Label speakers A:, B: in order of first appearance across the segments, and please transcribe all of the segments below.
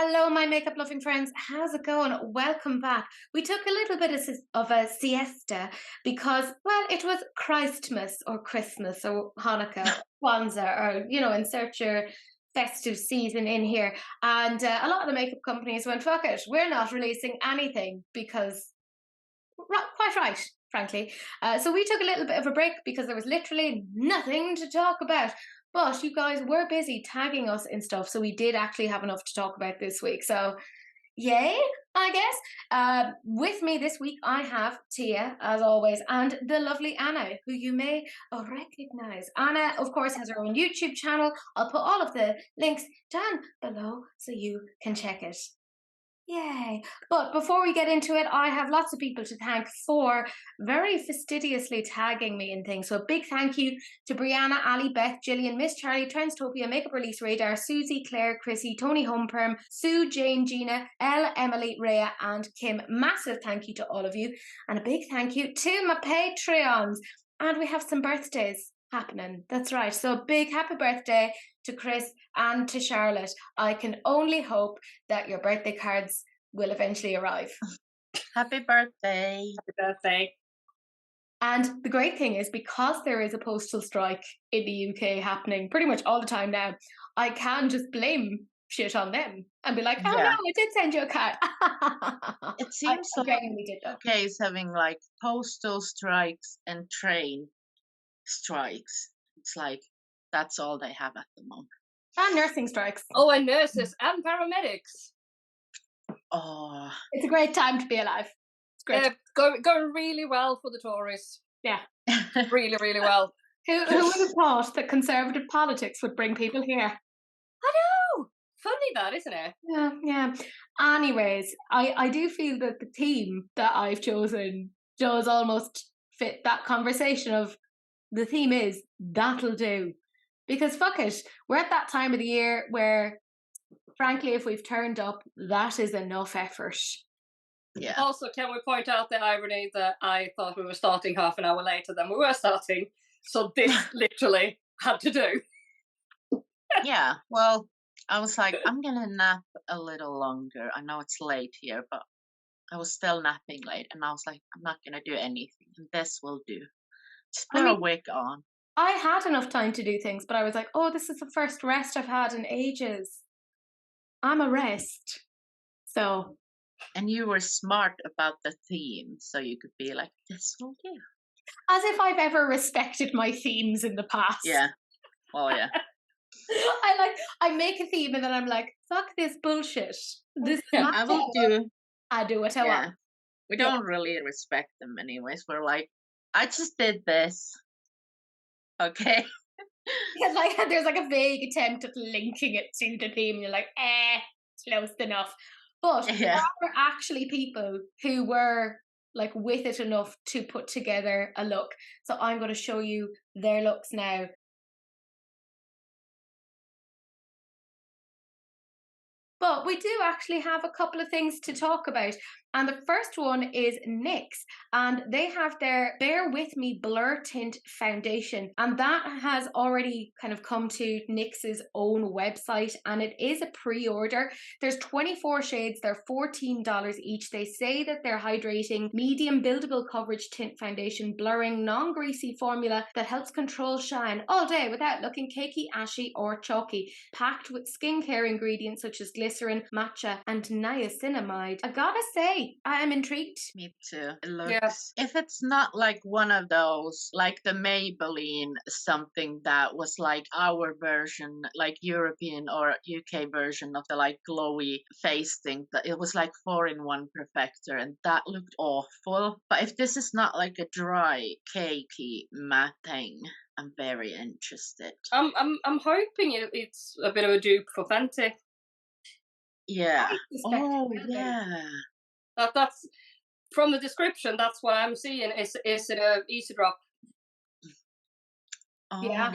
A: Hello, my makeup loving friends. How's it going? Welcome back. We took a little bit of a siesta because, well, it was Christmas or Christmas or Hanukkah, Kwanzaa, or, insert your festive season in here. And a lot of the makeup companies went, fuck it, we're not releasing anything because, quite right, frankly. So we took a little bit of a break because there was literally nothing to talk about. But you guys were busy tagging us in stuff, so we did actually have enough to talk about this week. So, yay, I guess. With me this week, I have Tia, as always, and the lovely Anna, who you may recognize. Anna, of course, has her own YouTube channel. I'll put all of the links down below so you can check it. Yay. But before we get into it, I have lots of people to thank for very fastidiously tagging me in things. So a big thank you to Brianna, Ali, Beth, Gillian, Miss Charlie, Transtopia, Makeup Release Radar, Susie, Claire, Chrissy, Tony Homeperm, Sue, Jane, Gina, Elle, Emily, Rhea, and Kim. Massive thank you to all of you. And a big thank you to my Patreons. And we have some birthdays happening. That's right. So a big happy birthday to Chris and to Charlotte. I can only hope that your birthday cards will eventually arrive.
B: Happy birthday.
C: Happy birthday.
A: And the great thing is, because there is a postal strike in the UK happening pretty much all the time now, I can just blame shit on them and be like, oh no, I did send you a card.
B: It seems like
A: did
B: UK is having like postal strikes and train strikes. It's like that's all they have at the moment.
A: And nursing strikes.
C: Oh, and nurses and paramedics.
B: Oh,
A: it's a great time to be alive. It's great.
C: Going really well for the Tories.
A: Yeah.
C: Really, really well.
A: Who would have thought that conservative politics would bring people here?
C: I know. Funny that, isn't it?
A: Yeah. Anyways, I do feel that the theme that I've chosen does almost fit that conversation of the theme is that'll do. Because fuck it, we're at that time of the year where, frankly, if we've turned up, that is enough effort.
B: Yeah.
C: Also, can we point out the irony that I thought we were starting half an hour later than we were starting? So this literally had to do.
B: Yeah, well, I was like, I'm going to nap a little longer. I know it's late here, but I was still napping late. And I was like, I'm not going to do anything. And this will do. Just put a wig on.
A: I had enough time to do things, but I was like, oh, this is the first rest I've had in ages. I'm a rest. So.
B: And you were smart about the theme, so you could be like, this will do.
A: As if I've ever respected my themes in the past.
B: Yeah. Oh, yeah.
A: I make a theme and then I'm like, fuck this bullshit. This
B: I will do.
A: I do what I want.
B: We don't really respect them anyways. We're like, I just did this. Okay.
A: Because there's like a vague attempt at linking it to the theme. You're like, close enough. But there were actually people who were like with it enough to put together a look. So I'm going to show you their looks now. But we do actually have a couple of things to talk about. And the first one is NYX. And they have their Bear With Me Blur Tint Foundation. And that has already kind of come to NYX's own website. And it is a pre-order. There's 24 shades. They're $14 each. They say that they're hydrating, medium buildable coverage tint foundation, blurring, non-greasy formula that helps control shine all day without looking cakey, ashy, or chalky. Packed with skincare ingredients such as glycerin, matcha, and niacinamide. I gotta say, I am intrigued.
B: Me too. It looks, if it's not like one of those, like the Maybelline something that was like our version, like European or UK version of the like glowy face thing, that it was like 4-in-1 perfector, and that looked awful. But if this is not like a dry, cakey, matte thing, I'm very interested.
C: I'm hoping it's a bit of a dupe for Fenty.
B: Yeah. Oh, yeah.
C: That's from the description. That's what I'm seeing. Is it a easy drop?
B: Oh.
A: Yeah.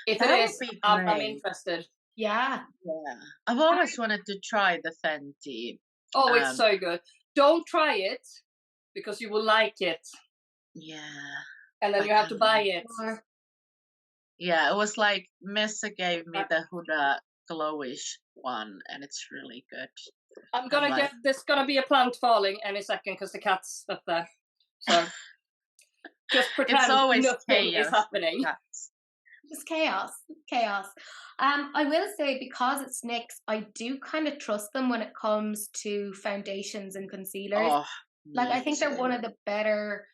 C: If it is, I'm interested.
A: Yeah.
B: I've always wanted to try the Fenty.
C: Oh, it's so good. Don't try it because you will like it.
B: Yeah.
C: And then you have to buy it.
B: Yeah, it was like Missa gave me the Huda glowish one, and it's really good.
C: I'm gonna
B: like,
C: there's gonna be a plant falling any second because the cat's up there. So just
B: it's
C: pretend
B: always
C: nothing is
B: chaos.
C: happening.
B: Cats.
A: Just chaos, chaos. I will say, because it's NYX, I do kind of trust them when it comes to foundations and concealers.
B: Oh,
A: Like, I
B: me
A: think they're
B: too.
A: one of the better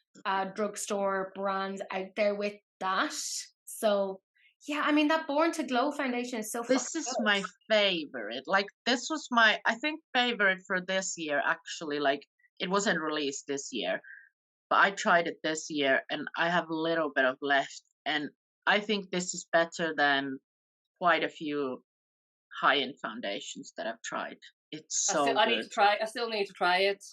A: drugstore brands out there with that. So, yeah, I mean, that Born to Glow foundation is so
B: This
A: fucking
B: is
A: good.
B: my favorite. Like, this was my, I think, favorite for this year, actually. Like, it wasn't released this year, but I tried it this year, and I have a little bit of left. And I think this is better than quite a few high-end foundations that I've tried. It's so
C: I
B: good.
C: need to try. I still need to try it.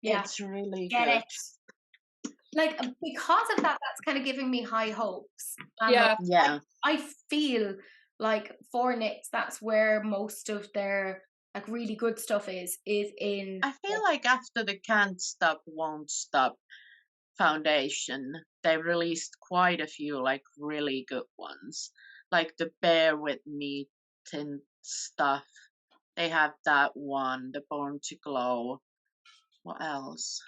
A: Yeah,
B: It's really
A: get
B: good.
A: it. Like, because of that, that's kind of giving me high hopes. And
C: Yeah.
B: Yeah.
A: I feel like for NYX, that's where most of their like really good stuff is in.
B: I feel like after the Can't Stop, Won't Stop foundation, they released quite a few like really good ones. Like the Bear With Me tint stuff. They have that one, the Born to Glow. What else?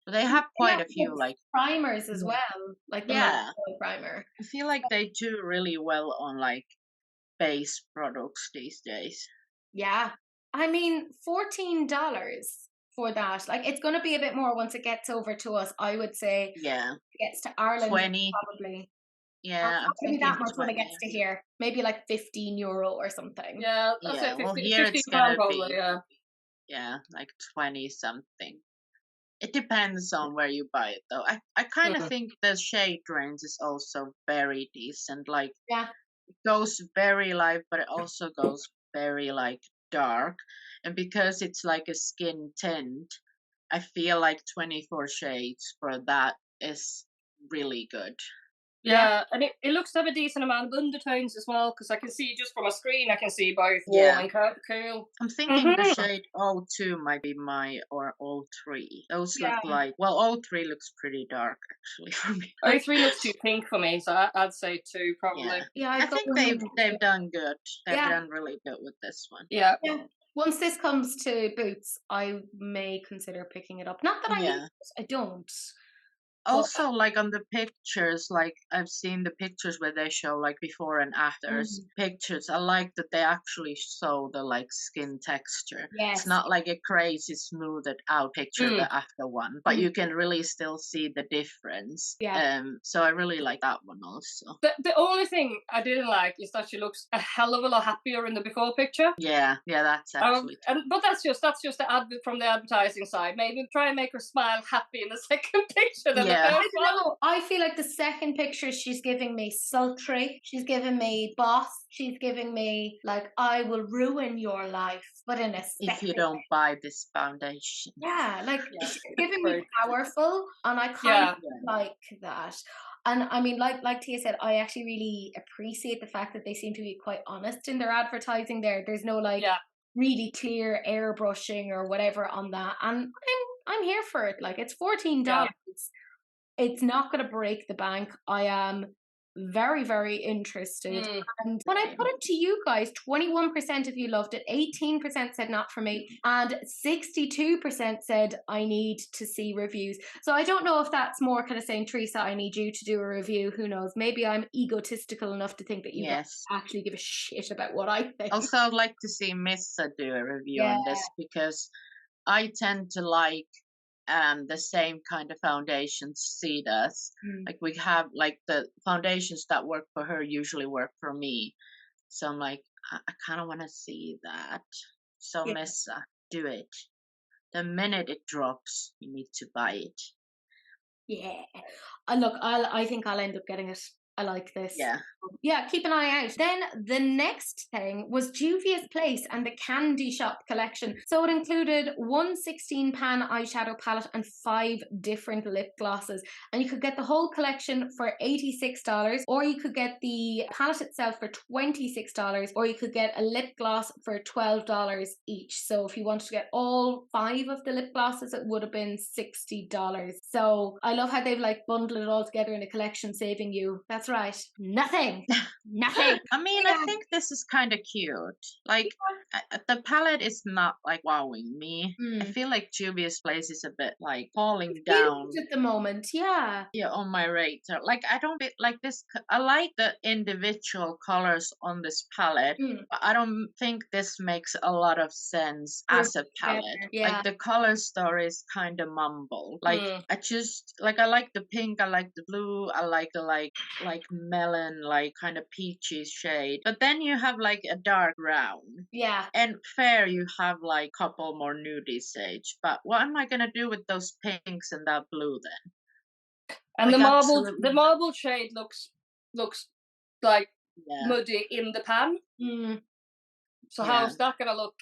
B: They have quite a few like
A: primers as
B: Yeah.
A: well, like the
B: Yeah.
A: Matte primer.
B: I feel like they do really well on like base products these days.
A: Yeah, I mean, $14 for that. Like, it's going to be a bit more once it gets over to us. I would say
B: Yeah.
A: it gets to Ireland
B: 20.
A: probably.
B: Yeah,
A: Not
B: I'm
A: going to be
B: thinking
A: that much when it
B: 20.
A: gets to here. Maybe like €15 or something.
C: Yeah, I'll say
B: Yeah, well
C: 50,
B: here it's
C: £15
B: gonna
C: probably.
B: be
C: Yeah.
B: like 20 something. It depends on where you buy it though. I kind of
C: Mhm.
B: think the shade range is also very decent. Like
A: Yeah.
B: it goes very light, but it also goes very like dark. And because it's like a skin tint, I feel like 24 shades for that is really good.
C: Yeah, and it looks to have a decent amount of undertones as well, because I can see just from a screen, I can see both
B: Yeah.
C: warm and cool.
B: I'm thinking the
A: Mhm.
B: shade 02 might be my, or 03. Those
A: Yeah.
B: look like, well, 03 looks pretty dark actually for me.
C: 03 looks too pink for me, so I'd say 2 probably.
B: Yeah.
A: Yeah,
B: I
A: I'd go
B: think
A: with
B: they've done good. They've
A: Yeah.
B: done really good with this one.
C: Yeah.
A: Yeah. Once this comes to Boots, I may consider picking it up. Not that I need
B: Yeah.
A: it, I don't.
B: Also, like on the pictures, like I've seen the pictures where they show like before and afters pictures. I like that they actually show the like skin texture.
A: Yes.
B: It's not like a crazy smoothed out picture, the after one, but you can really still see the difference.
A: Yeah.
B: So I really like that one also.
C: The only thing I didn't like is that she looks a hell of a lot happier in the before picture.
B: Yeah, that's actually
C: but that's just the from the advertising side. Maybe try and make her smile happy in the second picture than the
B: Yeah.
C: first one.
A: No, I feel like the second picture she's giving me sultry, she's giving me boss, she's giving me like I will ruin your life, but in a
B: if you
A: second.
B: don't buy this foundation.
A: Yeah, like
C: Yeah,
A: she's giving me
C: right.
A: powerful, and I kind
C: Yeah.
A: of like that. And I mean, like Tia said, I actually really appreciate the fact that they seem to be quite honest in their advertising. There's no like
C: Yeah.
A: really clear airbrushing or whatever on that, and I'm here for it. Like, it's $14.
C: Yeah.
A: It's not going to break the bank. I am very, very interested. And when I put it to you guys, 21% of you loved it, 18% said not for me, and 62% said I need to see reviews. So I don't know if that's more kind of saying, Teresa, I need you to do a review. Who knows? Maybe I'm egotistical enough to think that you guys actually give a shit about what I think.
B: Also, I'd like to see Missa do a review on this, because I tend to like the same kind of foundations she does. Like we have like the foundations that work for her usually work for me. So I'm like, I kind of want to see that. So Missa, do it. The minute it drops, you need to buy it.
A: Yeah. Look, I think I'll end up getting it. I like this.
B: Yeah,
A: keep an eye out. Then the next thing was Juvia's Place and the Candy Shop collection. So it included one 16-pan eyeshadow palette and 5 different lip glosses. And you could get the whole collection for $86, or you could get the palette itself for $26, or you could get a lip gloss for $12 each. So if you wanted to get all 5 of the lip glosses, it would have been $60. So I love how they've like bundled it all together in a collection, saving you. That's That's right. Nothing. Nothing.
B: I mean, I think this is kind of cute. Like, the palette is not like wowing me. I feel like Juvia's Place is a bit like falling down.
A: At the moment, yeah.
B: Yeah, on my radar. Like, I don't like this. I like the individual colors on this palette, but I don't think this makes a lot of sense as a palette.
A: Yeah.
B: Like, the color story is kind of mumble. Like, I just like, I like the pink, I like the blue, I like the like melon, like kind of peachy shade. But then you have like a dark brown.
A: Yeah.
B: And fair, you have like couple more nudie shades. But what am I gonna do with those pinks and that blue then?
C: And
B: Like,
C: the marble shade looks like muddy in the pan. So how's that gonna look?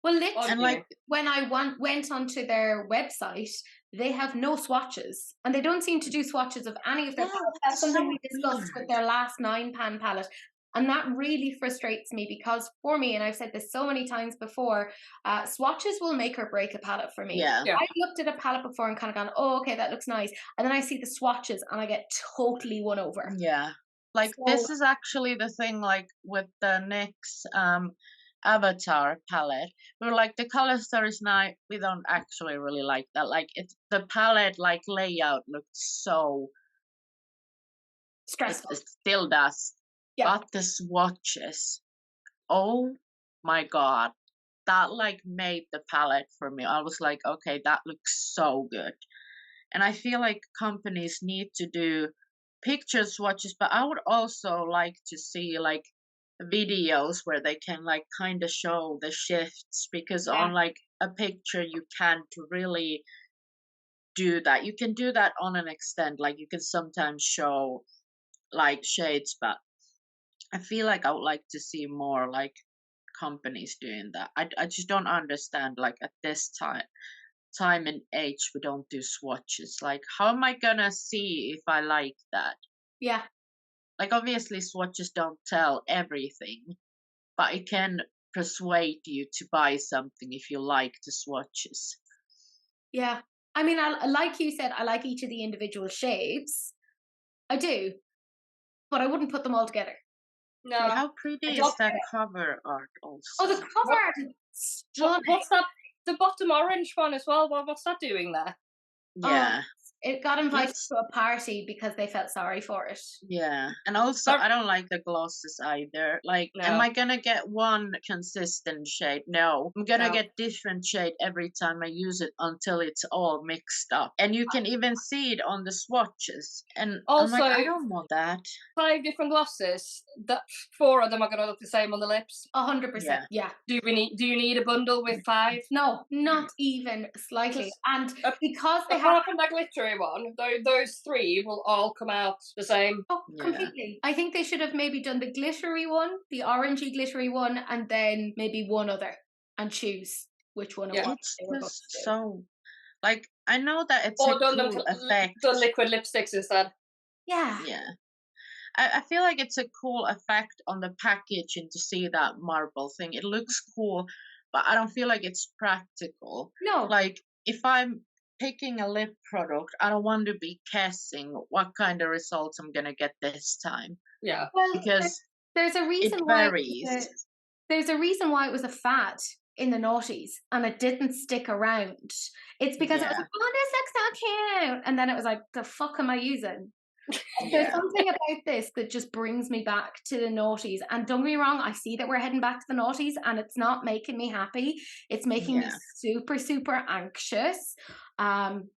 A: Well, literally, when I went onto their website, they have no swatches, and they don't seem to do swatches of any of their palettes. That's something we discussed with their last 9-pan palette. And that really frustrates me because for me, and I've said this so many times before, swatches will make or break a palette for me.
B: Yeah.
A: I've looked at a palette before and kind of gone, oh, okay, that looks nice. And then I see the swatches and I get totally won over.
B: Yeah. Like, this is actually the thing, like, with the NYX Avatar palette. We're like, the color story is nice. We don't actually really like that. Like, it's the palette, like, layout looks so
A: stressful.
B: It still does.
A: Yeah.
B: But the swatches, oh my god, that like made the palette for me. I was like, okay, that looks so good. And I feel like companies need to do picture swatches, but I would also like to see like videos where they can like kind of show the shifts, because on like a picture you can't really do that. You can do that on an extent, like you can sometimes show like shades, but I feel like I would like to see more like companies doing that. I just don't understand, like, at this time and age, we don't do swatches. Like, how am I gonna see if I like that?
A: Yeah.
B: Like, obviously swatches don't tell everything, but it can persuade you to buy something if you like the swatches.
A: Yeah. I mean, I like you said, I like each of the individual shades. I do. But I wouldn't put them all together.
C: No.
B: How pretty is that cover art also?
A: Oh, the cover art is stunning.
C: What's that? The bottom orange one as well. What's that doing there?
B: Yeah.
A: It got invited to a party because they felt sorry for it.
B: Yeah. And also, I don't like the glosses either. Like, am I gonna get one consistent shade? No. I'm gonna get different shade every time I use it until it's all mixed up. And you can even see it on the swatches. And
C: also,
B: I'm like, I don't want that.
C: 5 different glosses. That 4 of them are gonna look the same on the lips.
A: 100%. Yeah.
C: Do you need a bundle with 5?
A: No, not even slightly. And because they
C: apart from that glittery one, those 3 will all come out the same.
A: Oh, completely. I think they should have maybe done the glittery one, the orangey glittery one, and then maybe one other, and choose which one.
B: It's just so, like, I know that it's a cool effect.
C: The liquid lipsticks instead.
A: Yeah.
B: Yeah. I feel like it's a cool effect on the package, and to see that marble thing, it looks cool, but I don't feel like it's practical.
A: No.
B: Like, if I'm picking a lip product, I don't want to be guessing what kind of results I'm gonna get this time.
C: Yeah.
A: Well,
B: because
A: there's a reason
B: it varies.
A: There's a reason why it was a fad in the noughties and it didn't stick around. It's because it was like, oh, this looks so cute. And then it was like, the fuck am I using? There's something about this that just brings me back to the noughties. And don't get me wrong, I see that we're heading back to the noughties and it's not making me happy. It's making me super, super anxious. I'm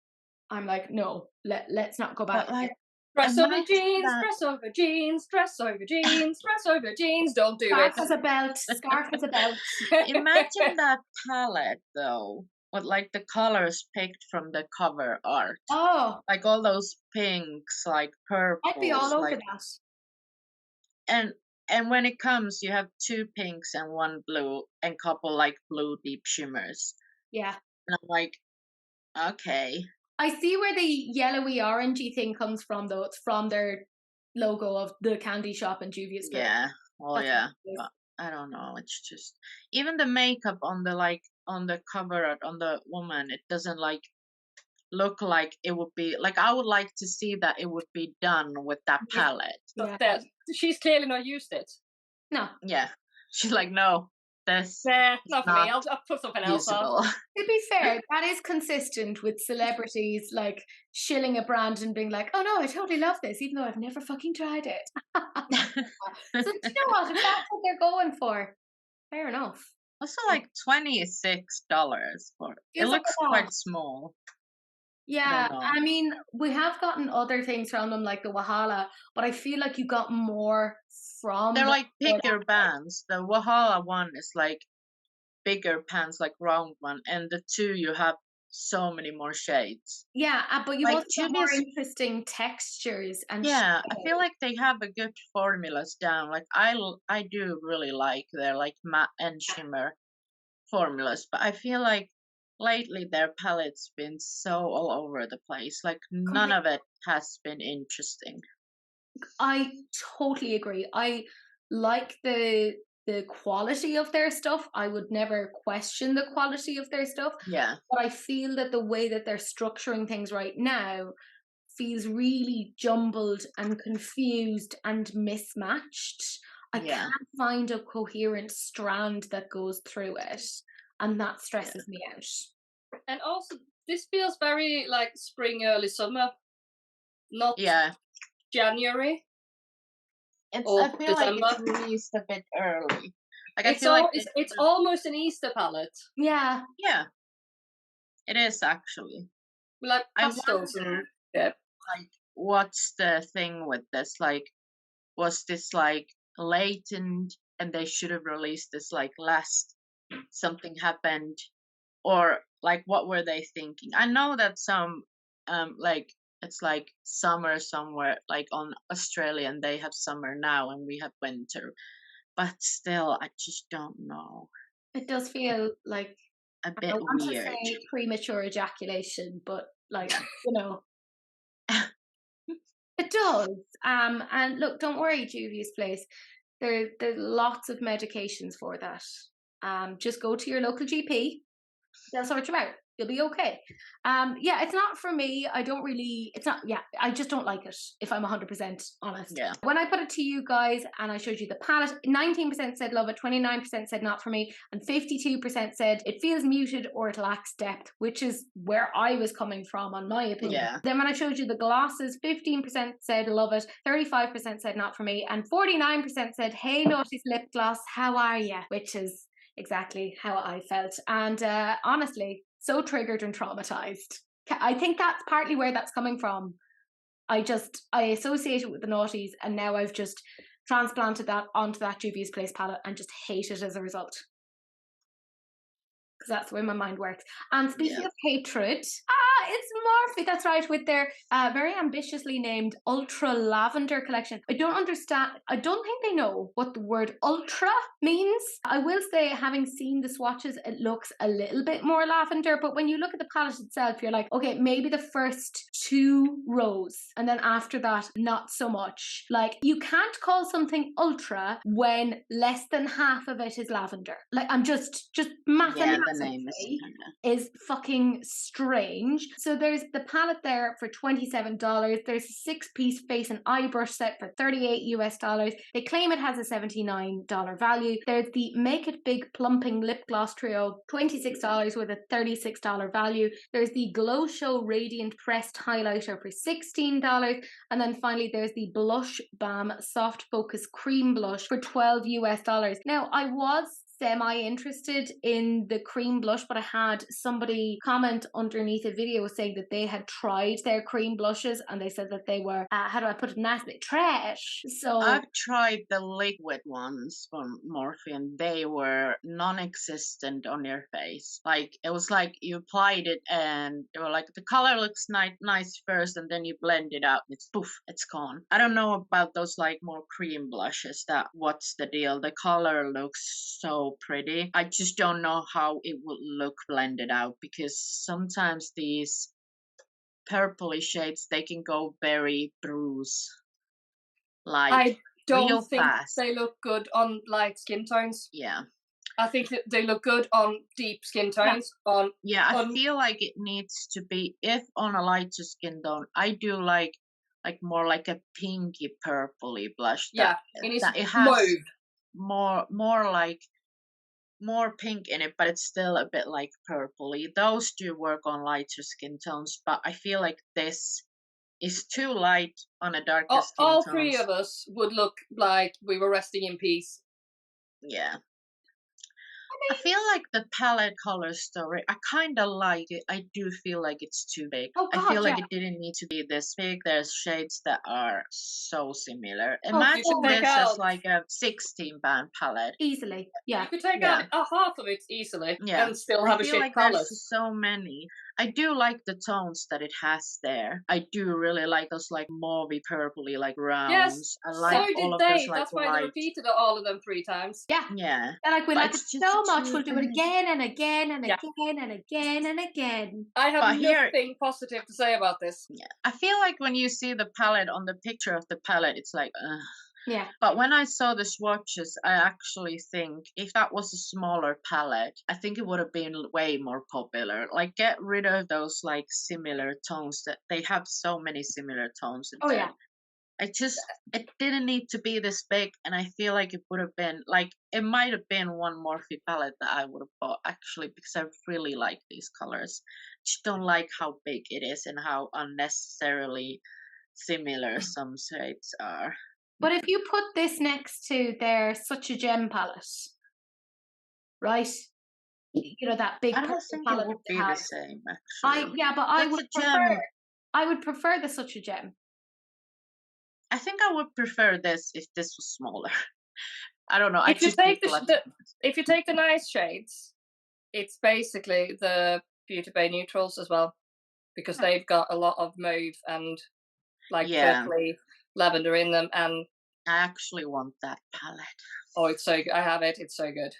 A: like, no, let's not go back.
B: Like,
C: dress over jeans, dress over jeans, dress over jeans, dress over jeans. Don't do
A: scarf
C: it.
A: As a belt, scarf as a belt.
B: Imagine that palette though, with like the colors picked from the cover art.
A: Oh,
B: like all those pinks, like purples.
A: I'd be all over
B: like,
A: that.
B: And when it comes, you have 2 pinks and 1 blue, and couple like blue deep shimmers.
A: Yeah.
B: And I'm like, okay.
A: I see where the yellowy orangey thing comes from, though. It's from their logo of the candy shop and Juvia's Place.
B: Yeah. Well, yeah. But I don't know. It's just, even the makeup on the cover art on the woman, it doesn't like look like it would be like I would like to see that it would be done with that
A: Yeah.
B: palette.
A: Yeah.
C: That she's clearly not used it.
A: No.
B: Yeah. She's like, no, this
C: Nah,
B: is
C: not for me.
B: not
C: I'll put something else on.
B: usable.
A: To be fair, that is consistent with celebrities like shilling a brand and being like, "Oh no, I totally love this, even though I've never fucking tried it." So do you know what? If that's what they're going for, fair enough.
B: Also like $26 for it.
A: Feels like
B: Looks
A: a lot.
B: quite small.
A: Yeah,
B: know.
A: I mean, we have gotten other things from them like the Wahala, but I feel like you got more from
B: They're
A: them
B: like
A: for that.
B: bigger bands. The Wahala one is like bigger pants, like round one, and the two you have so many more shades.
A: Yeah, but you
B: Like
A: also got more
B: Juvia's,
A: interesting textures and
B: yeah, I
A: shades.
B: feel like they have a good formulas down. Like I do really like their like matte and shimmer formulas, but I feel like lately their palette's been so all over the place. Like none of it has been interesting.
A: I totally agree. I like the quality of their stuff. I would never question the quality of their stuff,
B: Yeah,
A: but I feel that the way that they're structuring things right now feels really jumbled and confused and mismatched. I
B: yeah,
A: can't find a coherent strand that goes through it, and that stresses me out.
C: And also, this feels very like spring, early summer, not
B: yeah.
C: January
B: It's
C: or
B: I feel like
C: December.
B: it's released a bit early. Like I
C: It's
B: feel like
C: all it's almost an Easter palette,
A: Yeah,
B: yeah, it is actually.
C: with like
B: I
C: pastels
B: wonder
C: and yeah.
B: like what's the thing with this? Like was this like latent and they should have released this like last something happened, or like what were they thinking? I know that some like it's like summer somewhere like on Australia and they have summer now and we have winter, but still I just don't know.
A: it does feel like
B: A
A: I
B: bit
A: want to
B: weird.
A: say premature ejaculation, but like,
B: Yeah.
A: it does. And look, don't worry, Juvia's Place. There's lots of medications for that. Just go to your local GP. They'll sort you out. You'll be okay. Yeah, it's not for me. I don't really, it's not, yeah, I just don't like it, if I'm 100% honest.
B: Yeah.
A: When I put it to you guys and I showed you the palette, 19% said love it, 29% said not for me, and 52% said it feels muted or it lacks depth, which is where I was coming from, on my opinion.
B: Yeah.
A: Then when I showed you the glosses, 15% said love it, 35% said not for me, and 49% said, hey, Naughty's lip gloss, how are ya? Which is exactly how I felt. And honestly, so triggered and traumatized. I think that's partly where that's coming from. I associate it with the naughties, and now I've just transplanted that onto that Juvia's Place palette and just hate it as a result. Because that's the way my mind works. And speaking of hatred, it's Morphe, that's right, with their very ambitiously named Ultra Lavender collection. I don't think they know what the word ultra means. I will say, having seen the swatches, it looks a little bit more lavender, but when you look at the palette itself, you're like, okay, maybe the first 2 rows, and then after that, not so much. Like, you can't call something ultra when less than half of it is lavender. Like, I'm just mathematically,
B: Yeah, the name
A: is fucking strange. So there's the palette there for $27. There's a 6-piece face and eye brush set for $38 US. They claim it has a $79 value. There's the Make It Big Plumping Lip Gloss Trio, $26 with a $36 value. There's the Glow Show Radiant Pressed Highlighter for $16. And then finally there's the Blush Balm Soft Focus Cream Blush for $12 US. Now, I was semi-interested in the cream blush, but I had somebody comment underneath a video saying that they had tried their cream blushes and they said that they were, how do I put it nicely, trash. So
B: I've tried the liquid ones from Morphe and they were non-existent on your face. Like it was like you applied it and they were like the color looks nice first and then you blend it out and it's poof, it's gone. I don't know about those like more cream blushes, that what's the deal. The color looks so pretty. I just don't know how it would look blended out because sometimes these purpley shades they can go very bruise. Like
C: I don't
B: real
C: think
B: fast.
C: they look good on light skin tones.
B: Yeah.
C: I think that they look good on deep skin tones.
B: Yeah, I
C: On
B: feel like it needs to be, if on a lighter skin tone, I do like more like a pinky purpley blush
C: yeah, it needs
B: that
C: to
B: it
C: be
B: has
C: mauve.
B: more like more pink in it, but it's still a bit like purpley. Those do work on lighter skin tones, but I feel like this is too light on a darker skin
C: All three
B: tones.
C: of us would look like we were resting in peace.
B: Yeah. I feel like the palette color story, I kind of like it. I do feel like it's too big.
A: Oh
B: I
A: God,
B: feel like
A: yeah.
B: it didn't need to be this big. There's shades that are so similar.
A: Oh,
C: You could
B: Imagine
C: take
B: this as
C: out
B: like a 16-band palette.
A: easily. Yeah.
C: you could take
B: Yeah.
C: out a half of it easily
B: Yeah.
C: and still
B: I
C: have a
B: feel
C: shit
B: like
C: palette.
B: there's so many. I do like the tones that it has there. I do really like those like mauvey purpley like
C: Yes,
B: browns. I
C: so
B: like
C: did
B: all of those
C: they.
B: like
C: That's why they
B: light.
C: repeated all of them 3 times.
A: Yeah.
B: Yeah.
A: They're like, we
B: But
A: like it
B: it's just
A: so much,
B: too
A: we'll do it
B: big.
A: again and again and
C: Yeah.
A: again and again and again.
C: I have
B: But here-
C: nothing positive to say about this.
B: Yeah. I feel like when you see the palette on the picture of the palette, it's like,
A: Yeah.
B: But when I saw the swatches, I actually think if that was a smaller palette, I think it would have been way more popular. Like, get rid of those like similar tones that they have so many similar tones in
A: Oh
B: there.
A: yeah.
B: It didn't need to be this big, and I feel like it would have been like it might have been one Morphe palette that I would have bought actually because I really like these colors. Just don't like how big it is and how unnecessarily similar some shades are.
A: But if you put this next to their Such a Gem palette, right? You know, that big
B: I don't
A: purple
B: think it
A: palette
B: would
A: that they
B: be the
A: have.
B: same actually.
A: But I
B: That's
A: would
B: a gem.
A: I would prefer the Such a Gem.
B: I think I would prefer this if this was smaller. I don't know.
C: If you take if you take the nice shades, it's basically the Beauty Bay neutrals as well, because they've got a lot of mauve and like purpley lavender in them. And
B: I actually want that palette.
C: oh, it's so good. I have it. It's so good.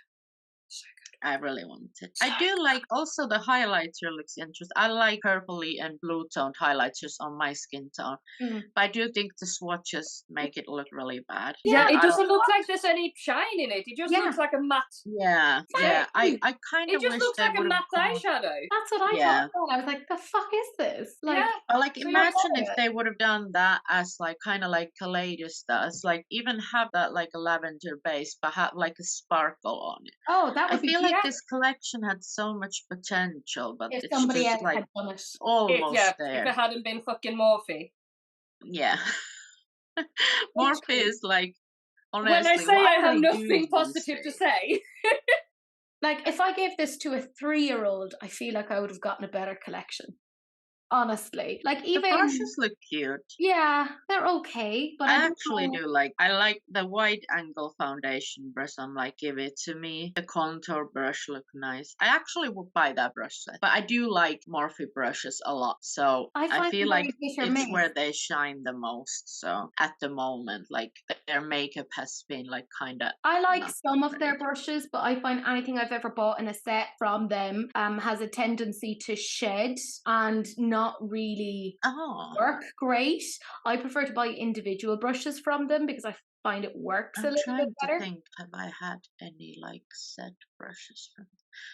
C: So good.
B: I really want it. I do like also the highlighter looks interesting. I like purpley and blue toned highlighters on my skin tone.
A: Mm.
B: But I do think the swatches make it look really bad.
C: Yeah,
A: Yeah,
C: it doesn't look like there's any shine in it. It just looks like a matte.
B: Yeah, yeah. I kind of
C: It just
B: wish
C: looks
B: they
C: like a
B: would
C: matte
B: have
C: eyeshadow.
A: That's what I
B: Yeah.
A: thought. I was like, the fuck is this? Like,
C: Yeah.
B: But like,
C: So you're
B: imagine
A: for
B: if
A: it.
B: they would have done that as like kind of like Kaleidos does, like even have that like a lavender base, but have like a sparkle on it.
A: oh, that
B: I
A: would be
B: feel
A: cute.
B: like this collection had so much potential, but
A: If
B: it's
A: somebody
B: just
A: else
B: like
A: had done it.
B: almost
C: If
B: there.
C: it hadn't been fucking Morphe.
B: Yeah. Morphe is like, honestly,
C: When I say
B: why
C: I
B: do
C: have
B: they do
C: nothing
B: these
C: positive to
B: things?
C: say.
A: Like, if I gave this to a 3-year-old, I feel like I would have gotten a better collection. Honestly, like
B: The
A: even
B: brushes look cute.
A: yeah, they're okay, but
B: I
A: I don't
B: actually
A: know.
B: do like. I like the wide angle foundation brush. I'm like, give it to me. The contour brush look nice. I actually would buy that brush set, but I do like Morphe brushes a lot. So
A: I
B: I
A: find
B: feel
A: them
B: like
A: very hit or
B: it's
A: miss.
B: where they shine the most. So at the moment, like their makeup has been like kind of.
A: I like
B: not
A: some of
B: great.
A: their brushes, but I find anything I've ever bought in a set from them has a tendency to shed and not really
B: Oh,
A: work great. I prefer to buy individual brushes from them because I find it works a
B: I'm
A: little bit
B: trying to
A: better.
B: think. Have I had any like set brushes from?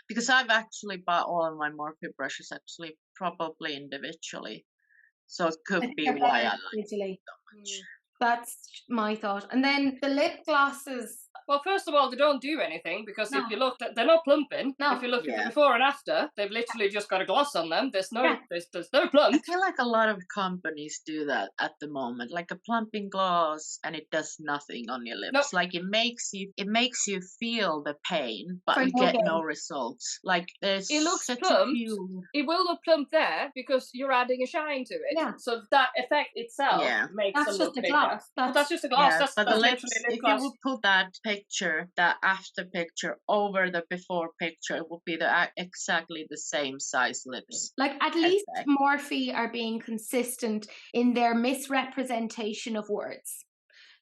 B: Because I've actually bought all of my Morphe brushes actually probably individually. So it
A: I
B: could
A: think
B: be
A: they're
B: why I
A: better
B: like
A: individually.
B: so much.
A: That's my thought. And then the lip glosses.
C: Well, first of all, they don't do anything because
A: No.
C: if you look, they're not plumping.
A: No.
C: If you look at
B: Yeah.
C: the before and after, they've literally just got a gloss on them. There's no,
A: Yeah.
C: there's no
B: I
C: plump.
B: feel like a lot of companies do that at the moment, like a plumping gloss, and it does nothing on your lips.
C: Nope.
B: Like it makes you feel the pain, but
A: For
B: you
A: no
B: get
A: gain.
B: no results. Like there's
C: It looks
B: such
C: plumped.
B: a few.
C: It will look plump there because you're adding a shine to it.
A: Yeah.
C: So that effect itself
B: Yeah.
C: makes
A: That's
C: them
A: just
C: look
A: a
C: bigger.
A: gloss.
C: But that's just a gloss.
B: Yeah,
C: That's
B: but the
C: literally
B: lips,
C: a lip
B: if
C: gloss.
B: you would put that picture, that after picture over the before picture, it would be exactly the same size lips.
A: Like, at least
B: effect.
A: Morphe are being consistent in their misrepresentation of words.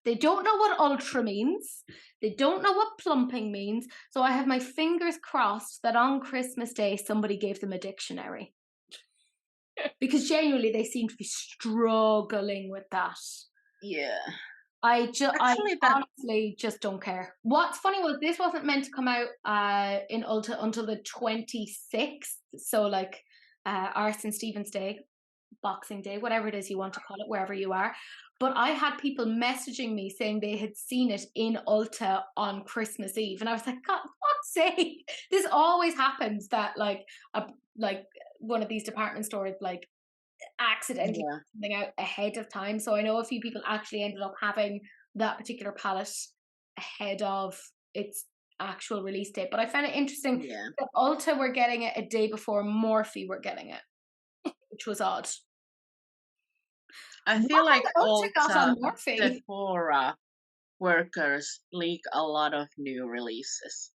A: They don't know what ultra means. They don't know what plumping means. So I have my fingers crossed that on Christmas Day somebody gave them a dictionary. Because genuinely they seem to be struggling with that.
B: Yeah.
A: I
B: Actually, that
A: honestly just don't care. What's funny was this wasn't meant to come out in Ulta until the 26th. So like our St. Stephen's Day, Boxing Day, whatever it is you want to call it, wherever you are. But I had people messaging me saying they had seen it in Ulta on Christmas Eve, and I was like, God, fuck's sake! This always happens that like one of these department stores like accidentally
B: yeah.
A: put something out ahead of time. So I know a few people actually ended up having that particular palette ahead of its actual release date. But I found it interesting
B: Yeah.
A: that Ulta were getting it a day before Morphe were getting it, which was odd.
B: I feel like
A: Ulta got on
B: Ulta,
A: Morphe?
B: Sephora workers leak a lot of new releases.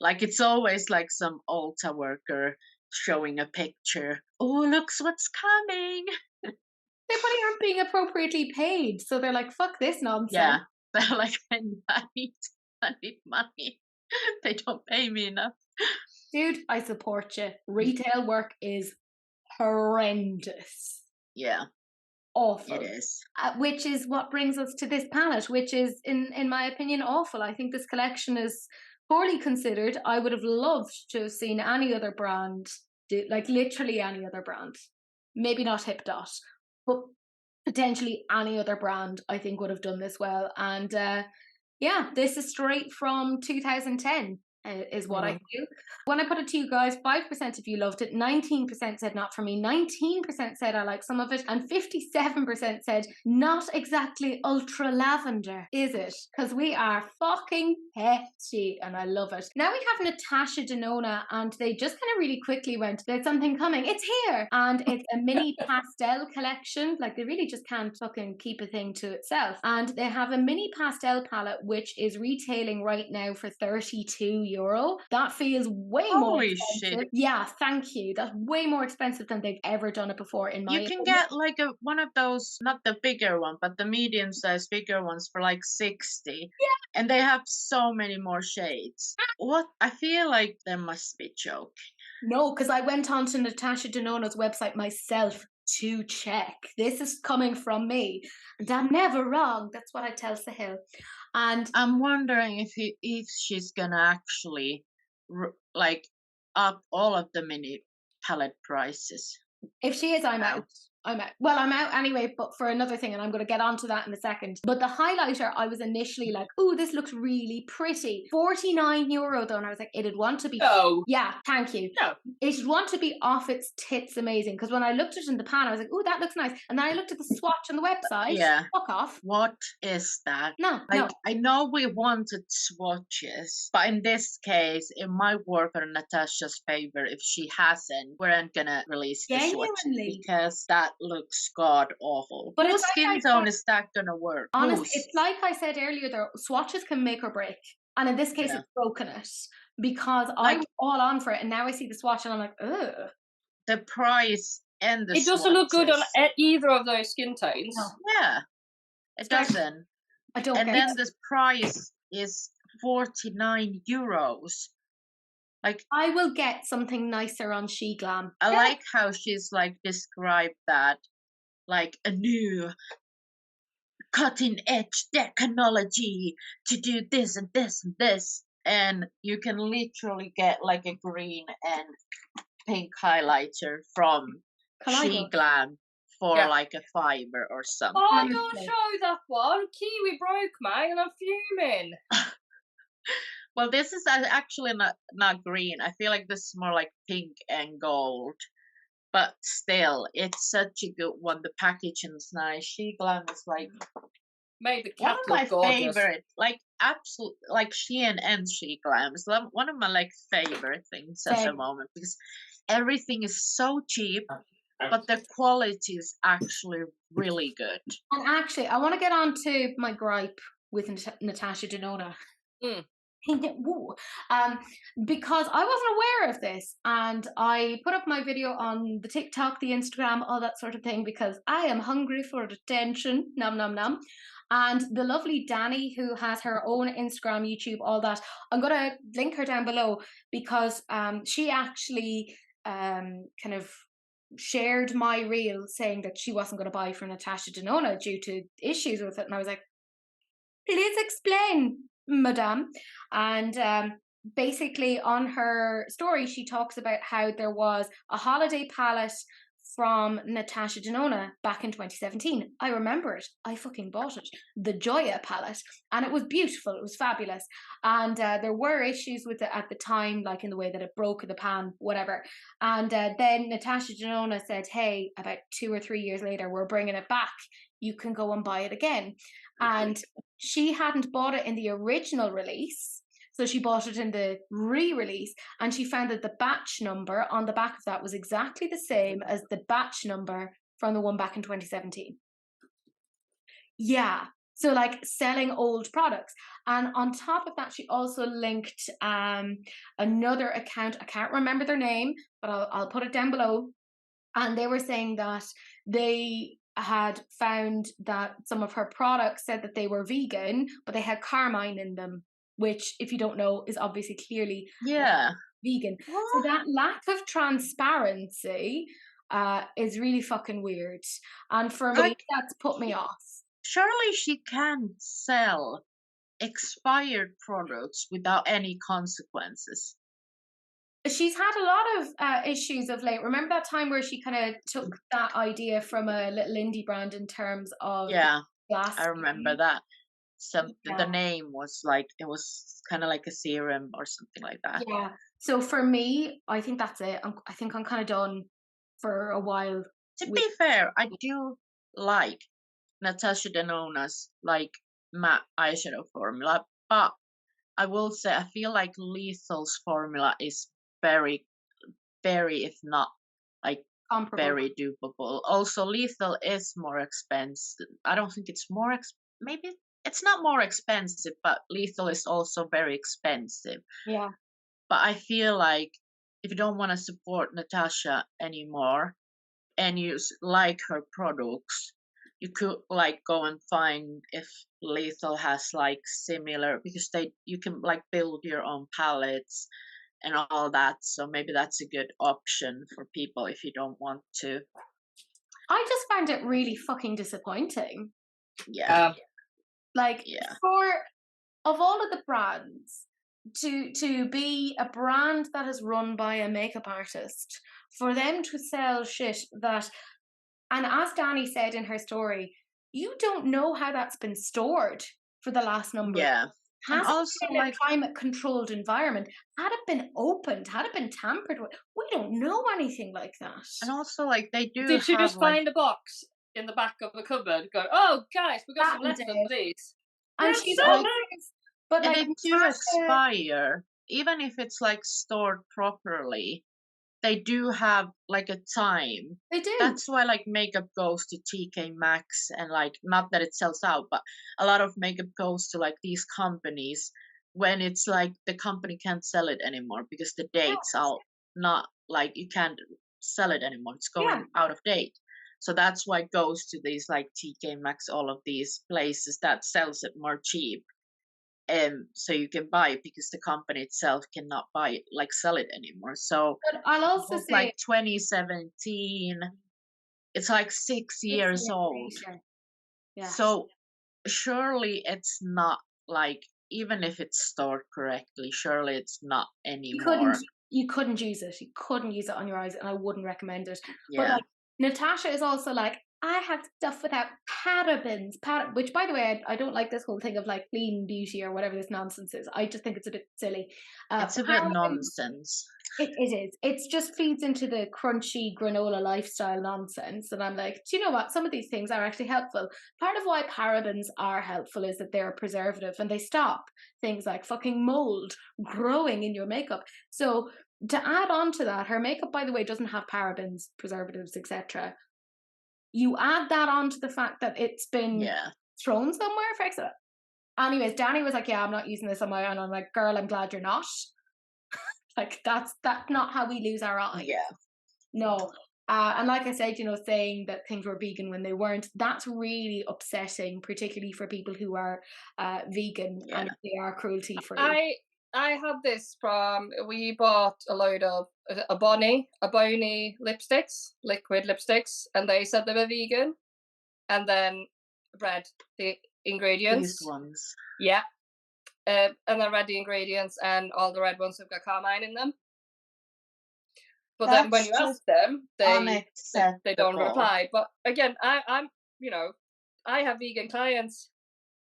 B: Like it's always like some Ulta worker showing a picture. Oh, looks what's coming.
A: They probably aren't being appropriately paid, so they're like, "Fuck this nonsense."
B: Yeah, they're like, I need money. They don't pay me enough.
A: Dude, I support you. Retail work is horrendous.
B: Yeah,
A: Awful.
B: it is.
A: Which is what brings us to this palette, which is, in my opinion, awful. I think this collection is poorly considered. I would have loved to have seen any other brand do, like literally any other brand. Maybe not Hip Dot, but potentially any other brand I think would have done this well. And yeah, this is straight from 2010. Is what I feel. When I put it to you guys, 5% of you loved it, 19% said not for me, 19% said I like some of it, and 57% said not exactly ultra lavender, is it? Because we are fucking petty, and I love it. Now we have Natasha Denona, and they just kind of really quickly went, there's something coming, it's here! And it's a mini pastel collection. Like, they really just can't fucking keep a thing to itself. And they have a mini pastel palette, which is retailing right now for €32. That feels way more
B: Holy
A: expensive.
B: shit.
A: Yeah, thank you. That's way more expensive than they've ever done it before, in my
B: You can
A: opinion.
B: get like one of those, not the bigger one, but the medium sized bigger ones for like 60.
A: Yeah.
B: And they have so many more shades. What? I feel like there must be a joke.
A: No, because I went on to Natasha Denona's website myself to check. This is coming from me, and I'm never wrong. That's what I tell Sahil. And
B: I'm wondering if she's gonna actually like up all of the mini palette prices.
A: if she is, I'm
B: Wow.
A: out. I'm out. Well, I'm out anyway, but for another thing, and I'm going to get onto that in a second. But the highlighter, I was initially like, "Oh, this looks really pretty." €49 though, and I was like, "It'd want to be."
C: No.
A: Yeah, thank you.
C: No.
A: It'd want to be off its tits amazing, because when I looked at it in the pan, I was like, "Oh, that looks nice," and then I looked at the swatch on the website.
B: Yeah.
A: Fuck off.
B: What is that?
A: No,
B: Like,
A: no.
B: I know we wanted swatches, but in this case, it might work on Natasha's favor. If she hasn't, we aren't gonna release the swatches
A: Genuinely.
B: because that looks god awful.
A: But
B: Whose
A: it's like
B: skin
A: I
B: tone
A: said-
B: is that gonna work?
A: Honestly,
B: Whose?
A: it's like I said earlier, though, swatches can make or break. And in this case,
B: Yeah.
A: it's broken it. Because I
B: Like-
A: was all on for it, and now I see the swatch and I'm like, ugh.
B: The price and the
C: It doesn't look good on
B: swatches.
C: either of those skin tones.
A: No.
B: Yeah, it doesn't.
A: I don't
B: And
A: get
B: then
A: it.
B: the price is €49. Like,
A: I will get something nicer on She Glam.
B: I like how she's like described that like a new cutting edge technology to do this and this and this. And you can literally get like a green and pink highlighter from She Glam for like a fiver or something.
C: Oh, don't show that one. Kiwi broke mine and I'm fuming.
B: Well, this is actually not green. I feel like this is more like pink and gold. But still, it's such a good one. The packaging is nice. She Glam is like
C: made the
B: one
C: cat
B: of my
C: look gorgeous.
B: favorite, like absolute, like Shein and She Glam is one of my like favorite things at the moment because everything is so cheap, but the quality is actually really good.
A: And actually, I want to get on to my gripe with Natasha Denona. Because I wasn't aware of this, and I put up my video on the TikTok, the Instagram, all that sort of thing, because I am hungry for attention. Nom nom nom. And the lovely Danny, who has her own Instagram, YouTube, all that, I'm gonna link her down below because she actually kind of shared my reel saying that she wasn't going to buy from Natasha Denona due to issues with it, and I was like, please explain, madame. And basically, on her story, she talks about how there was a holiday palette from Natasha Denona back in 2017. I remember it. I fucking bought it. The Joya palette. And it was beautiful. It was fabulous. And there were issues with it at the time, like in the way that it broke in the pan, whatever. And then Natasha Denona said, hey, about 2 or 3 years later, we're bringing it back. You can go and buy it again. And she hadn't bought it in the original release. So she bought it in the re-release, and she found that the batch number on the back of that was exactly the same as the batch number from the one back in 2017. Yeah. So like selling old products. And on top of that, she also linked another account. I can't remember their name, but I'll put it down below. And they were saying that they had found that some of her products said that they were vegan, but they had carmine in them, which, if you don't know, is obviously clearly vegan. What? So that lack of transparency is really fucking weird. And for me, that's put me off.
B: Surely she can sell expired products without any consequences.
A: She's had a lot of issues of late. Remember that time where she kind of took that idea from a little indie brand in terms of glass?
B: I remember that. The name was like, it was kind of like a serum or something like that.
A: Yeah. So for me, I think that's it. I think I'm kind of done for a while.
B: To be fair, I do like Natasha Denona's like matte eyeshadow formula, but I will say I feel like Lethal's formula is very, very, if not like comparable. Very dupable. Also, Lethal is more expensive. I don't think it's more maybe it's not more expensive, but Lethal is also very expensive.
A: Yeah.
B: But I feel like if you don't want to support Natasha anymore and you like her products, you could like go and find if Lethal has like similar, because you can like build your own palettes and all that. So maybe that's a good option for people if you don't want to.
A: I just found it really fucking disappointing.
B: Yeah.
A: Of all of the brands, to be a brand that is run by a makeup artist, for them to sell shit that, and as Dani said in her story, you don't know how that's been stored for the last number.
B: Yeah.
A: Has it been a climate controlled environment? Had it been opened? Had it been tampered with? We don't know anything like that.
B: And also, like, they do.
C: Did she just find a box in the back of the cupboard? Go, oh guys, we got some left of these.
A: And she's so nice.
B: But like, they do expire, even if it's like stored properly. They do have like a time.
A: They do.
B: That's why like makeup goes to TK Maxx, and like, not that it sells out, but a lot of makeup goes to like these companies when it's like the company can't sell it anymore because the dates are not like, you can't sell it anymore. It's going out of date. So that's why it goes to these like TK Maxx, all of these places that sells it more cheap. So you can buy it because the company itself cannot buy it, like sell it anymore. So
A: but I'll also say,
B: like 2017, it's like 6 years old. Yeah. So surely it's not like, even if it's stored correctly, surely it's not anymore.
A: You couldn't use it. You couldn't use it on your eyes, and I wouldn't recommend it.
B: Yeah.
A: But like, Natasha is also like, I have stuff without parabens, which, by the way, I don't like this whole thing of like clean beauty or whatever this nonsense is. I just think it's a bit silly.
B: It's a bit nonsense.
A: It is. It just feeds into the crunchy granola lifestyle nonsense. And I'm like, do you know what? Some of these things are actually helpful. Part of why parabens are helpful is that they're a preservative and they stop things like fucking mold growing in your makeup. So to add on to that, her makeup, by the way, doesn't have parabens, preservatives, etc. You add that on to the fact that it's been thrown somewhere, for example. Anyways, Dani was like, yeah, I'm not using this on my own. I'm like, girl, I'm glad you're not. Like, that's not how we lose our eyes.
B: Yeah.
A: No. And like I said, saying that things were vegan when they weren't, that's really upsetting, particularly for people who are vegan and they are cruelty free.
C: I had this from, we bought a load of a Bonnie lipsticks, liquid lipsticks, and they said they were vegan, and then read the ingredients.
B: These ones.
C: Yeah. And I read the ingredients, and all the red ones have got carmine in them. But then when you ask them, they don't reply. But again, I'm I have vegan clients,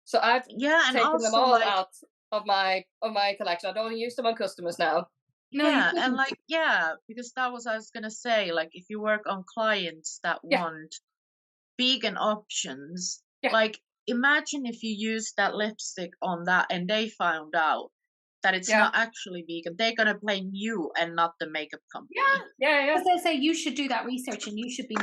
C: so I've taken them all out of my collection. I don't use them on customers now.
A: No,
B: and because that was I was gonna say, like if you work on clients that want vegan options, like imagine if you use that lipstick on that and they found out that it's not actually vegan, they're gonna blame you and not the makeup company.
A: Because they say you should do that research and you should be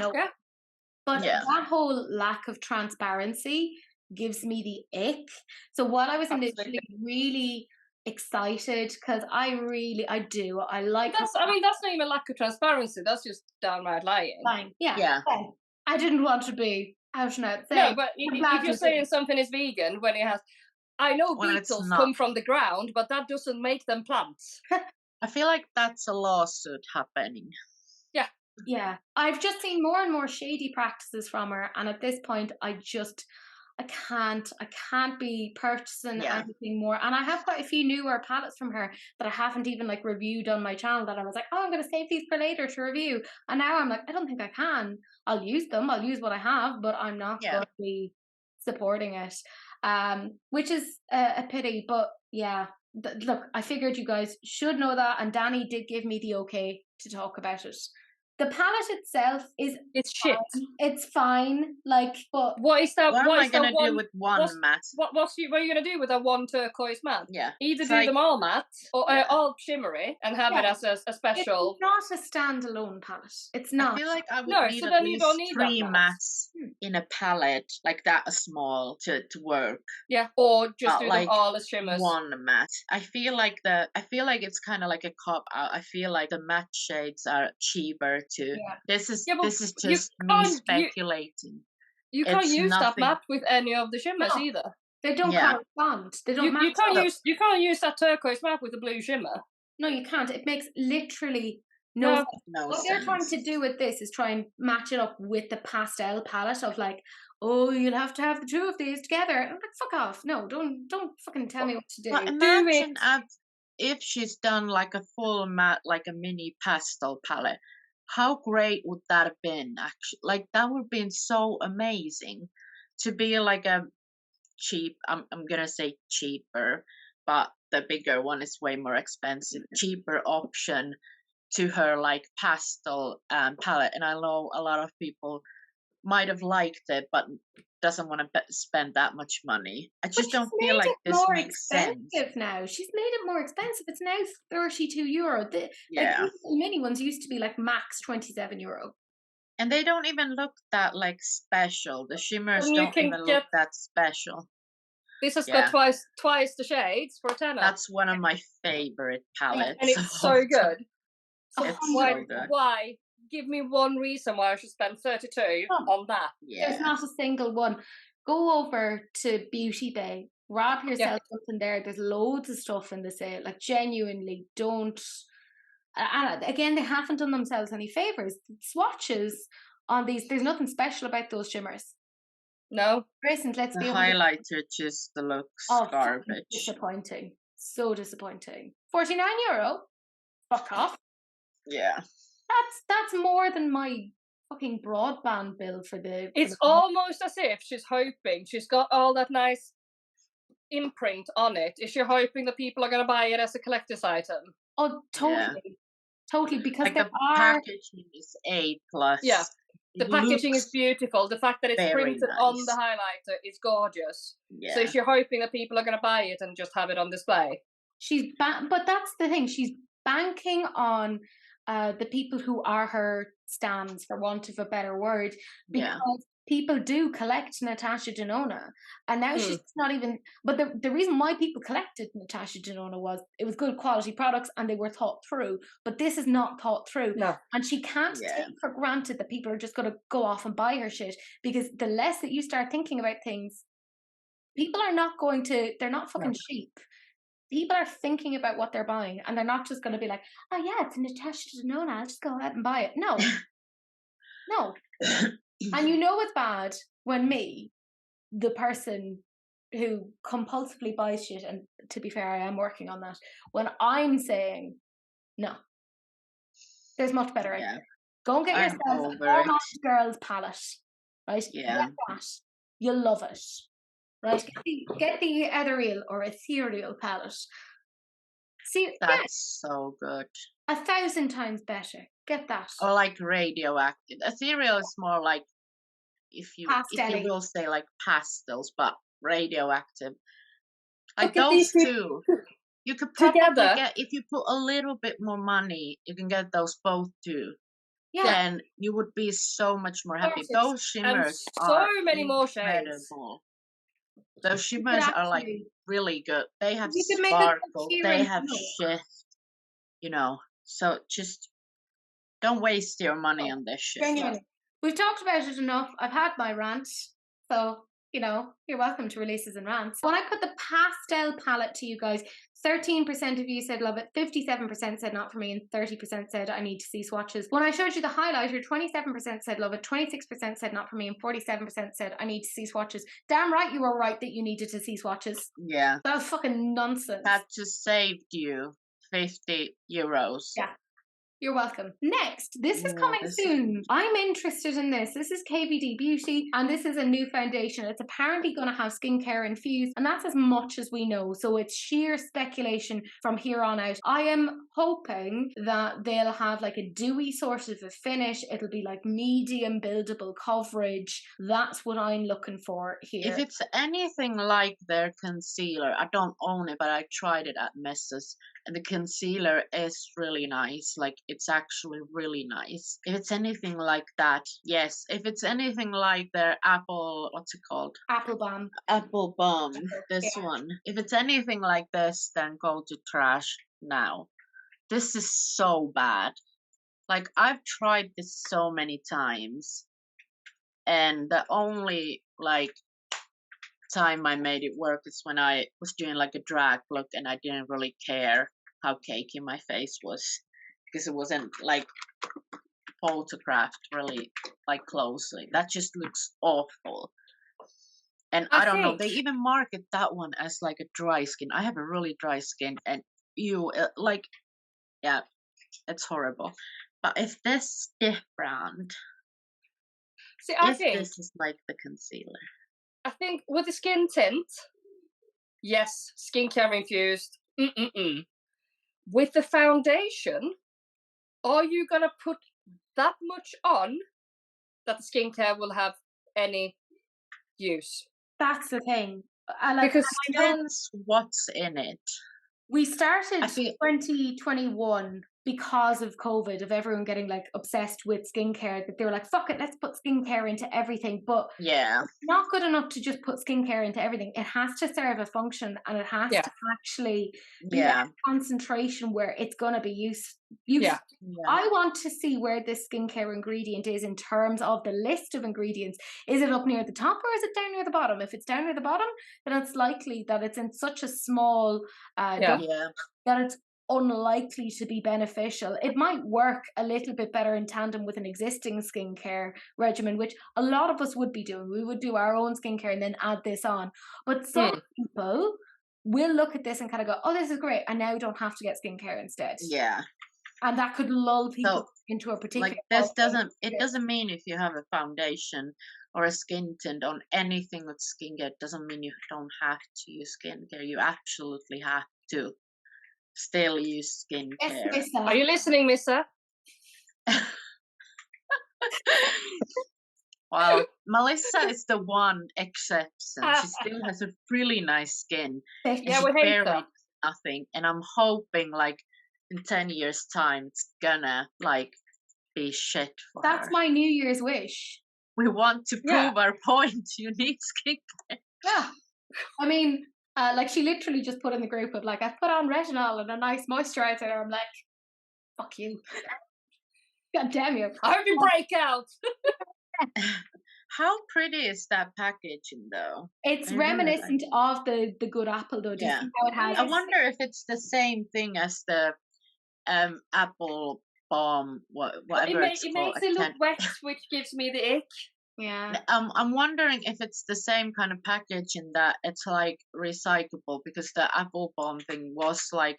A: But that whole lack of transparency gives me the ick. So while I was initially really excited, because I like
C: that's not even lack of transparency, that's just downright lying.
A: I didn't want to be out and out saying,
C: no, but if you're saying something is vegan when it has, I know beetles come from the ground, but that doesn't make them plants.
B: I feel like that's a lawsuit happening.
A: Yeah, I've just seen more and more shady practices from her, and at this point I can't be purchasing anything more. And I have quite a few newer palettes from her that I haven't even like reviewed on my channel, that I was like, oh, I'm going to save these for later to review, and now I'm like, I don't think I can. I'll use them, I'll use what I have, but I'm not going to be supporting it, which is a pity. But look, I figured you guys should know that, and Danny did give me the okay to talk about it. The palette itself it's
C: shit.
A: It's fine, like, but
C: what is that?
B: What am I gonna do with one matte?
C: What are you gonna do with a one turquoise matte? Either do them all matte or all shimmery and have it as a special.
A: It's not a standalone palette. It's not.
B: I feel like I would need at least 3 mattes in a palette like that small to work.
C: Yeah, or just do them all as shimmers.
B: One matte. I feel like it's kind of like a cop out. I feel like the matte shades are cheaper too. This is just me speculating.
C: You can't use that matte with any of the shimmers either.
A: They don't correspond. They don't match.
C: You can't use that turquoise matte with the blue shimmer.
A: No, you can't. It makes literally no sense. What they're trying to do with this is try and match it up with the pastel palette of like, oh, you'll have to have the two of these together. I'm like, fuck off. No, don't fucking tell me what to do.
B: But imagine if she's done like a full matte, like a mini pastel palette. How great would that have been, actually? Like, that would have been so amazing to be like a cheap, I'm gonna say cheaper, but the bigger one is way more expensive, cheaper option to her like pastel palette. And I know a lot of people might have liked it, but doesn't want to spend that much money. I just don't feel like this makes sense.
A: Now she's made it more expensive. It's now €32. The mini ones used to be like max €27.
B: And they don't even look that like special. The shimmers don't even look that special.
C: This has got twice the shades for a tenner.
B: That's one of my favorite palettes.
C: And it's so good.
B: It's so good.
C: Why? Give me one reason why I should spend 32 on that.
A: There's not a single one. Go over to Beauty Bay, grab yourself something there. There's loads of stuff in the sale. Like, genuinely, don't. And again, they haven't done themselves any favors. Swatches on these, there's nothing special about those shimmers.
C: No.
A: Grayson, let's be
B: honest. The highlighter just looks garbage.
A: Disappointing. So disappointing. €49. Fuck off.
B: Yeah.
A: That's more than my fucking broadband bill for the.
C: It's almost as if she's hoping, she's got all that nice imprint on it. Is she hoping that people are going to buy it as a collector's item?
A: Oh, totally, totally. Because
B: like the packaging is A+.
C: Yeah, the packaging is beautiful. The fact that it's printed on the highlighter is gorgeous. Yeah. So is she hoping that people are going to buy it and just have it on display?
A: But that's the thing. She's banking on the people who are her stans, for want of a better word, because people do collect Natasha Denona, and now she's not even. But the reason why people collected Natasha Denona was it was good quality products and they were thought through. But this is not thought through, and she can't take for granted that people are just going to go off and buy her shit, because the less that you start thinking about things, people are not going to. They're not fucking sheep. People are thinking about what they're buying, and they're not just going to be like, oh yeah, it's Natasha Denona, I'll just go ahead and buy it. No. No. And you know it's bad when me, the person who compulsively buys shit, and to be fair, I am working on that, when I'm saying, no, there's much better out there. Go and get yourself a Hormone Girls palette, right?
B: Yeah.
A: Get that. You'll love it, right? Get the ethereal or ethereal palette. See,
B: that's so good.
A: 1,000 times better. Get that.
B: Or like radioactive. Ethereal is more like if you will say like pastels, but radioactive. Like those two. You could probably get, if you put a little bit more money, you can get those both too. Yeah. Then you would be so much more happy. Those shimmers are
C: many more shades.
B: Incredible. Those shimmers are like really good. They have sparkle. They have shift. You know, so just don't waste your money on this shit.
A: Genuinely. We've talked about it enough. I've had my rant, so you know, you're welcome to releases and rants. When I put the pastel palette to you guys, 13% of you said love it, 57% said not for me, and 30% said I need to see swatches. When I showed you the highlighter, 27% said love it, 26% said not for me, and 47% said I need to see swatches. Damn right you were right that you needed to see swatches.
B: Yeah.
A: That was fucking nonsense.
B: That just saved you 50 euros.
A: Yeah. You're welcome. Next, this is coming soon. I'm interested in this. This is KVD Beauty, and this is a new foundation. It's apparently going to have skincare infused, and that's as much as we know. So it's sheer speculation from here on out. I am hoping that they'll have like a dewy sort of a finish. It'll be like medium buildable coverage. That's what I'm looking for here.
B: If it's anything like their concealer, I don't own it, but I tried it at Mrs. And the concealer is really nice. Like, it's actually really nice. If it's anything like that, yes. If it's anything like their Apple, what's it called?
A: Apple Balm.
B: Apple Balm, this one. If it's anything like this, then go to trash now. This is so bad. Like, I've tried this so many times. And the only, like, time I made it work is when I was doing like a drag look and I didn't really care how cakey my face was because it wasn't like photographed really like closely. That just looks awful. And I don't know, they even market that one as like a dry skin. I have a really dry skin and like, yeah, it's horrible. But if this is different, this is like the concealer.
C: I think with the skin tint, yes, skincare infused. With the foundation, are you going to put that much on that the skincare will have any use?
A: That's the thing.
B: Because it depends what's in it.
A: We started 2021 because of COVID, of everyone getting like obsessed with skincare, that they were like, fuck it, let's put skincare into everything. But
B: yeah,
A: it's not good enough to just put skincare into everything. It has to serve a function, and it has to actually be that concentration where it's going to be useful. Yeah. I want to see where this skincare ingredient is in terms of the list of ingredients. Is it up near the top or is it down near the bottom? If it's down near the bottom, then it's likely that it's in such a small that it's unlikely to be beneficial. It might work a little bit better in tandem with an existing skincare regimen, which a lot of us would be doing. We would do our own skincare and then add this on. But some people will look at this and kind of go, oh, this is great. I now don't have to get skincare instead.
B: Yeah.
A: And that could lull people into a particular...
B: Like, this doesn't mean if you have a foundation or a skin tint on anything with skincare, it doesn't mean you don't have to use skincare. You absolutely have to still use skincare.
A: Yes,
C: are you listening, Missa?
B: Well, Melissa is the one exception. She still has a really nice skin.
C: Yeah, we hate that.
B: Nothing. And I'm hoping, like, in 10 years' time, it's gonna, like, be shit for her.
A: That's my New Year's wish.
B: We want to prove our point. You need skincare.
A: Yeah. I mean, like, she literally just put in the group of, like, I've put on retinol and a nice moisturizer. I'm like, fuck you. God damn you.
C: I hope you break out.
B: How pretty is that packaging, though?
A: It's reminiscent of the good apple, though. Do you see how it has?
B: I wonder if it's the same thing as the Apple Balm, whatever it's called.
C: It makes it look wet, which gives me the ick.
A: Yeah.
B: I'm wondering if it's the same kind of packaging that it's like recyclable, because the apple bomb thing was like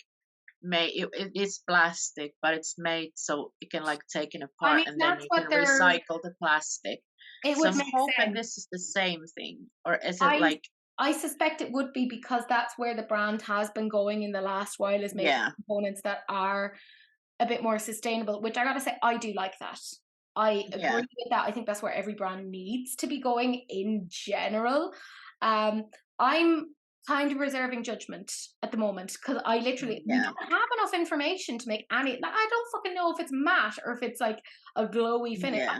B: made. It is plastic, but it's made so you can like take it
A: I
B: apart
A: mean,
B: and then
A: that's
B: you
A: what
B: can
A: they're.
B: recycle the plastic.
A: It
B: So
A: would
B: I'm
A: make
B: hoping
A: sense.
B: this is the same thing, or is it
A: I
B: like
A: I suspect it would be because that's where the brand has been going in the last while, is making
B: yeah,
A: components that are a bit more sustainable, which I gotta say, I do like that. I
B: yeah,
A: agree with that. I think that's where every brand needs to be going in general. I'm kind of reserving judgment at the moment because I literally we
B: yeah,
A: don't have enough information to make any. Like, I don't fucking know if it's matte or if it's like a glowy finish.
B: yeah.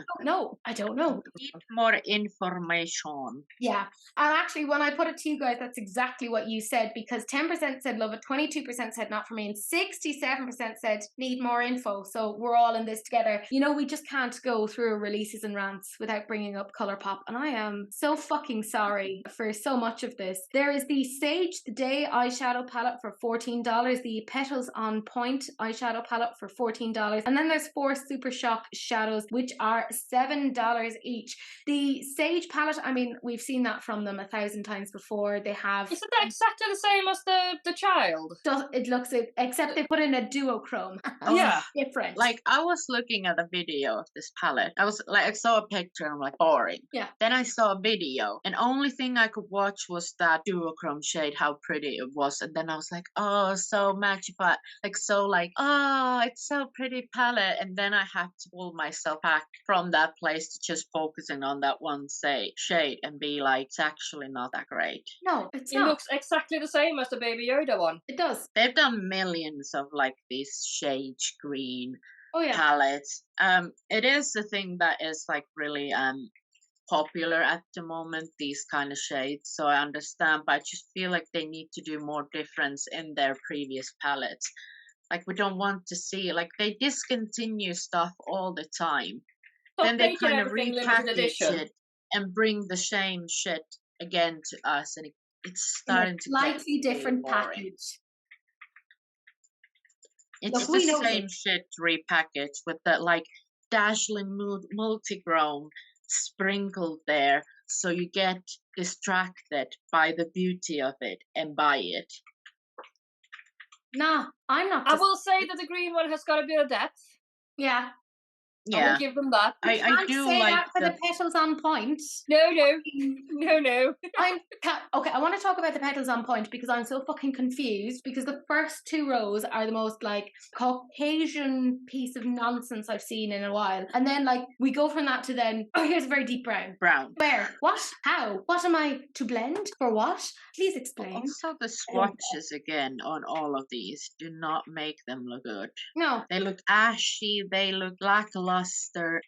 A: I don't know.
B: Need more information.
A: Yeah. And actually, when I put it to you guys, that's exactly what you said, because 10% said love it, 22% said not for me, and 67% said need more info. So we're all in this together. You know, we just can't go through releases and rants without bringing up Colourpop. And I am so fucking sorry for so much of this. There is the Sage the Day eyeshadow palette for $14, the Petals on Point eyeshadow palette for $14. And then there's 4 Super Shock shadows, which are $7 each. The Sage palette, I mean, we've seen that from them 1,000 times before. They have.
C: Isn't that exactly the same as the child?
A: It looks, except they put in a duochrome.
C: Yeah.
A: Different.
B: Like I was looking at a video of this palette. I was like, I saw a picture and I'm like, boring.
A: Yeah.
B: Then I saw a video, and only thing I could watch was that duochrome shade, how pretty it was. And then I was like, oh, so magical, like so like, oh, it's so pretty palette. And then I had to pull myself back from that place to just focusing on that one shade and be like, it's actually not that great.
A: No, it's
C: It
A: not.
C: looks exactly the same as the Baby Yoda one.
A: It does.
B: They've done millions of like these shades green
A: Oh yeah.
B: palettes. It is the thing that is like really popular at the moment, these kind of shades. So I understand, but I just feel like they need to do more difference in their previous palettes. Like we don't want to see like they discontinue stuff all the time.
C: Stop
B: Then they
C: making
B: kind of
C: everything limited
B: repackage
C: edition.
B: it and bring the same shit again to us, and it's starting to get
A: slightly different
B: really boring.
A: package.
B: It's
A: Look,
B: the
A: we know
B: same
A: this.
B: shit repackaged with that like dazzling multichrome sprinkled there, so you get distracted by the beauty of it and buy it.
A: Nah, I'm not.
C: I will say that the green one has got a bit of depth.
A: Yeah.
C: I
B: Yeah,
C: will give them that.
A: You
B: I
A: can't
B: do
A: say
B: like
A: that for the Petals on Point.
C: No. No.
A: Okay, I want to talk about the Petals on Point because I'm so fucking confused, because the first 2 rows are the most like Caucasian piece of nonsense I've seen in a while. And then like we go from that to then, oh, here's a very deep brown.
B: brown.
A: Where? What? How? What am I to blend? For what? Please explain.
B: Also, the swatches again on all of these do not make them look good.
A: No.
B: They look ashy, they look lackluster,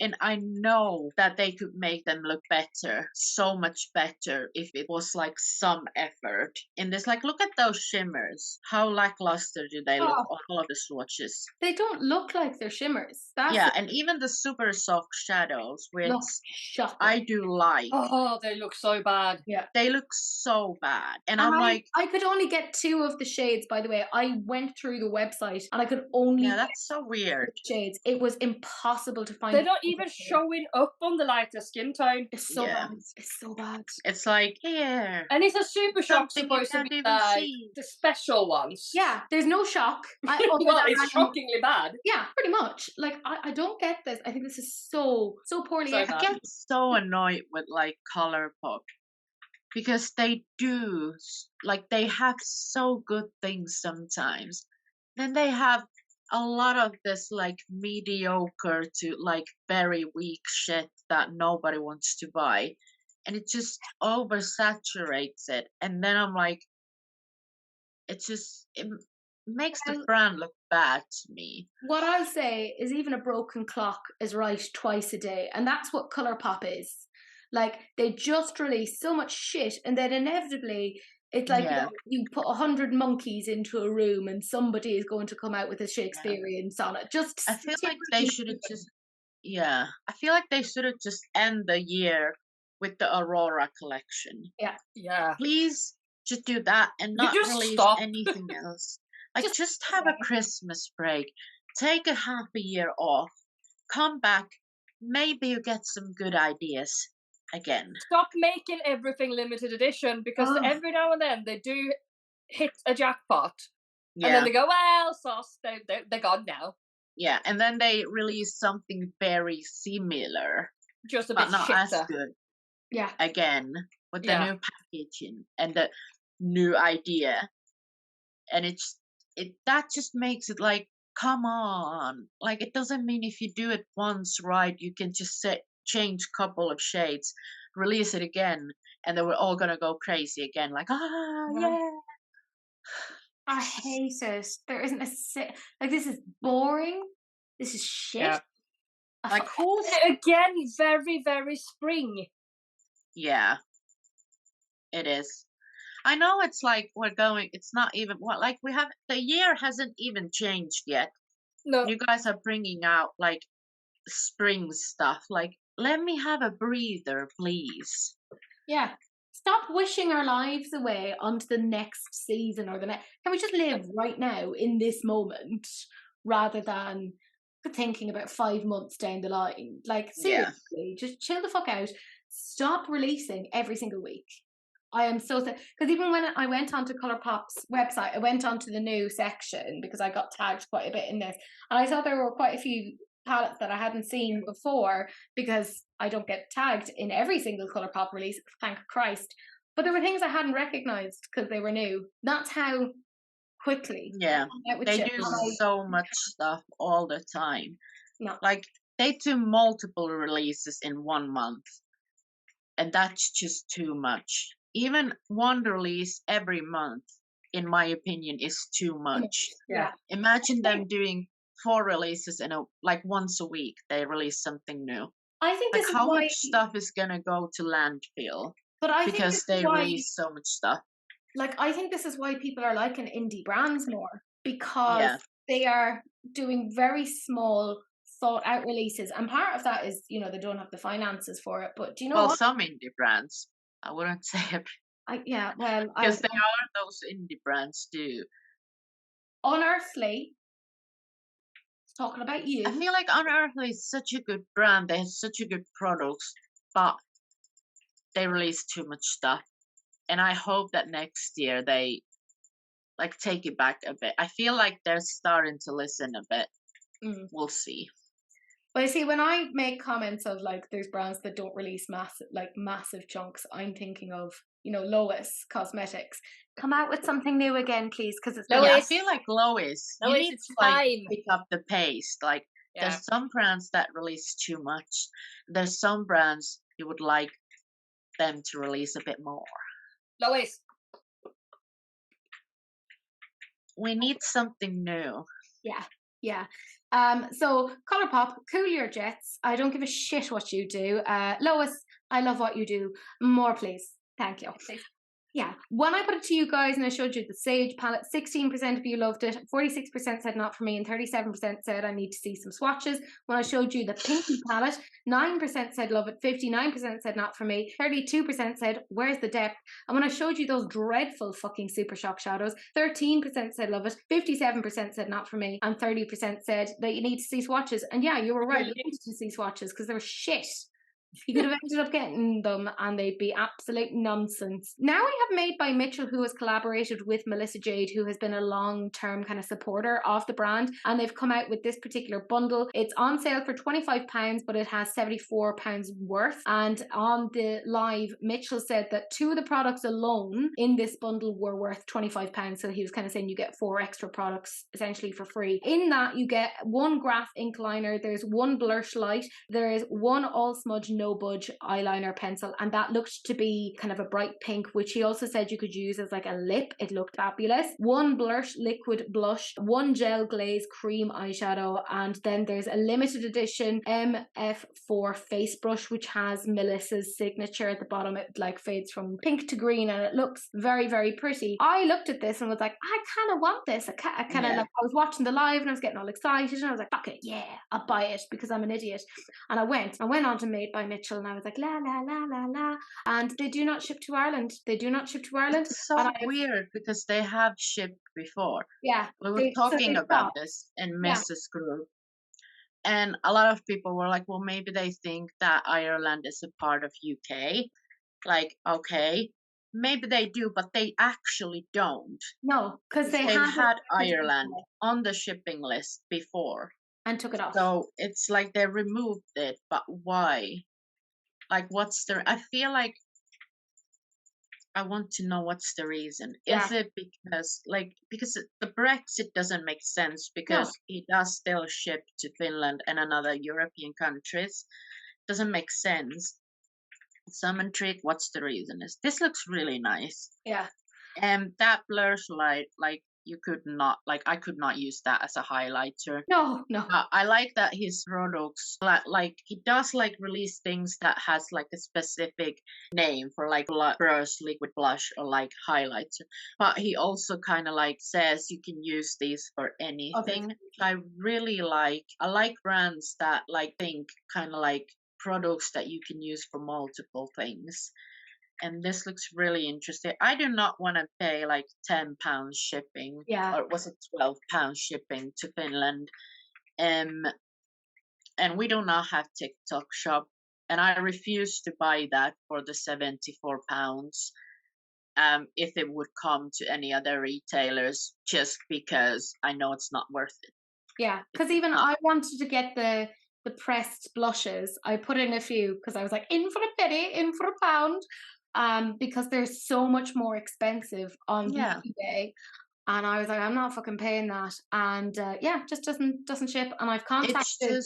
B: and I know that they could make them look better, so much better, if it was like some effort in this. Like, look at those shimmers. How lackluster do they look on all of the swatches?
A: They don't look like they're shimmers.
B: Yeah, and even the super soft shadows, which I do like.
C: Oh, they look so bad.
A: Yeah.
B: They look so bad. And I'm like,
A: I could only get 2 of the shades, by the way. I went through the website and I could only
B: yeah, that's so weird.
A: Shades. It was impossible to find.
C: They're not even showing up on the lighter skin tone.
A: It's so bad. It's so bad.
B: It's like, here.
C: And it's a Super Shock supposed to be like the special ones.
A: Yeah, there's no shock.
C: Well, it's shockingly bad.
A: Yeah, pretty much. Like, I don't get this. I think this is so poorly.
B: I get so annoyed with like Colourpop, because they do, like, they have so good things sometimes. Then they have a lot of this like mediocre to like very weak shit that nobody wants to buy, and it just oversaturates it. And then I'm like, it makes the brand look bad to me. What
A: I'll say is, even a broken clock is right twice a day, and that's what Colourpop is. Like, they just release so much shit, and then inevitably it's like, you put 100 monkeys into a room and somebody is going to come out with a Shakespearean sonnet. I
B: feel like they should have just I feel like they should have just end the year with the Aurora collection.
C: Yeah.
B: Please just do that and not release anything else. Like, just have a Christmas break. Take a half a year off. Come back. Maybe you get some good ideas. again.
C: Stop making everything limited edition, because every now and then they do hit a jackpot. And then they go, well, sauce, they're gone now.
B: Yeah, and then they release something very similar,
C: just a
B: but
C: bit
B: not
C: shitter.
B: as good.
A: Yeah.
B: Again, with the new packaging and the new idea. And that just makes it like, come on. Like, it doesn't mean if you do it once right, you can just change a couple of shades, release it again, and then we're all gonna go crazy again. Like, yeah.
A: I hate it. There isn't like, this is boring. This is shit.
C: Yeah.
B: Like, who's
C: again very, very spring.
B: Yeah, it is. I know it's like it's not even like the year hasn't even changed yet.
C: No.
B: You guys are bringing out like spring stuff. Like, let me have a breather, please.
A: Yeah. Stop wishing our lives away onto the next season or the next. Can we just live right now in this moment rather than thinking about 5 months down the line? Like, seriously, just chill the fuck out. Stop releasing every single week. I am so sad, because even when I went onto Colourpop's website, I went onto the new section because I got tagged quite a bit in this, and I saw there were quite a few palettes that I hadn't seen before, because I don't get tagged in every single Colourpop release, thank Christ. But there were things I hadn't recognised because they were new. That's how quickly.
B: They do so much stuff all the time.
A: No.
B: Like, they do multiple releases in 1 month, and that's just too much. Even one release every month, in my opinion, is too much.
A: Yeah.
B: Imagine them doing 4 releases like once a week. They release something new.
A: I think
B: like, how much stuff is gonna go to landfill?
A: But I
B: because they release so much stuff.
A: Like, I think this is why people are liking indie brands more, because they are doing very small, thought out releases, and part of that is, you know, they don't have the finances for it. But do you know what?
B: Some indie brands, I wouldn't say it. Because they are those indie brands too.
A: Unearthly, talking about you.
B: I feel like Unearthly is such a good brand. They have such a good products, but they release too much stuff. And I hope that next year they like take it back a bit. I feel like they're starting to listen a bit. We'll see.
A: But you see, when I make comments of like there's brands that don't release massive chunks, I'm thinking of, you know, Lois Cosmetics. Come out with something new again, please, because it's
B: I feel like Lois, you need to like pick up the pace. Like, there's some brands that release too much. There's some brands you would like them to release a bit more.
C: Lois,
B: we need something new.
A: Yeah. So Colourpop, cool your jets. I don't give a shit what you do. Lois, I love what you do. More, please. Thank you. Please. Yeah. When I put it to you guys and I showed you the Sage palette, 16% of you loved it, 46% said not for me, and 37% said I need to see some swatches. When I showed you the Pinky palette, 9% said love it, 59% said not for me, 32% said where's the depth? And when I showed you those dreadful fucking Super Shock shadows, 13% said love it, 57% said not for me, and 30% said that you need to see swatches. And yeah, you were right, you needed to see swatches because they were shit. You could have ended up getting them and they'd be absolute nonsense. Now we have Made by Mitchell, who has collaborated with Melissa Jade, who has been a long-term kind of supporter of the brand, and they've come out with this particular bundle. It's on sale for £25, but it has £74 worth. And on the live, Mitchell said that 2 of the products alone in this bundle were worth £25. So he was kind of saying you get 4 extra products essentially for free. In that, you get 1 graph ink liner, there's 1 blush light, there is 1 all smudge no budge eyeliner pencil, and that looked to be kind of a bright pink, which he also said you could use as like a lip. It looked fabulous. 1 blush liquid blush, 1 gel glaze cream eyeshadow, and then there's a limited edition MF4 face brush which has Melissa's signature at the bottom. It like fades from pink to green and it looks very, very pretty. I looked at this and was like, I kind of want this. I kind of like, I was watching the live and I was getting all excited and I was like, fuck it, yeah, I'll buy it because I'm an idiot. And I went on to Made by Mitchell and I was like, la la la la la, and they do not ship to Ireland.
B: It's so weird because they have shipped before.
A: Yeah,
B: we were talking about this in Mrs. Group, And a lot of people were like, well, maybe they think that Ireland is a part of UK. Like, okay, maybe they do, but they actually don't.
A: No, because they
B: They've
A: had
B: had Ireland on the shipping list before.
A: and took it off.
B: So it's like they removed it, but why? Like, what's the? I feel like I want to know what's the reason. Is it because the Brexit doesn't make sense because he does still ship to Finland and another European countries. Doesn't make sense. So I'm intrigued what's the reason is. This looks really nice.
A: Yeah.
B: And that blurs light, like you could not, like I could not use that as a highlighter.
A: No.
B: I like that his products, like he does like release things that has like a specific name for like brush, liquid blush, or like highlighter. But he also kind of like says you can use these for anything. I really like. I like brands that like think kind of like products that you can use for multiple things. And this looks really interesting. I do not want to pay like £10 shipping, or was it £12 shipping to Finland? And we do not have TikTok shop, and I refuse to buy that for the £74. If it would come to any other retailers, just because I know it's not worth it.
A: Yeah, because even I wanted to get the pressed blushes. I put in a few because I was like, in for a penny, in for £1. Because they're so much more expensive on eBay. And I was like, I'm not fucking paying that. And just doesn't ship. And I've contacted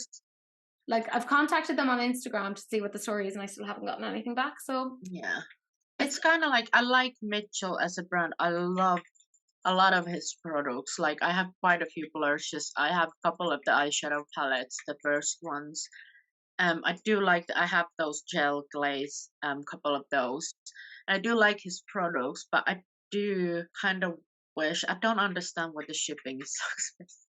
A: I've contacted them on Instagram to see what the story is, and I still haven't gotten anything back. So
B: yeah. It's kind of like, I like Mitchell as a brand. I love a lot of his products. Like I have quite a few blushes. I have a couple of the eyeshadow palettes, the first ones. I do like I have those gel glaze, couple of those. I do like his products, but I do kind of wish, I don't understand why the shipping is so expensive.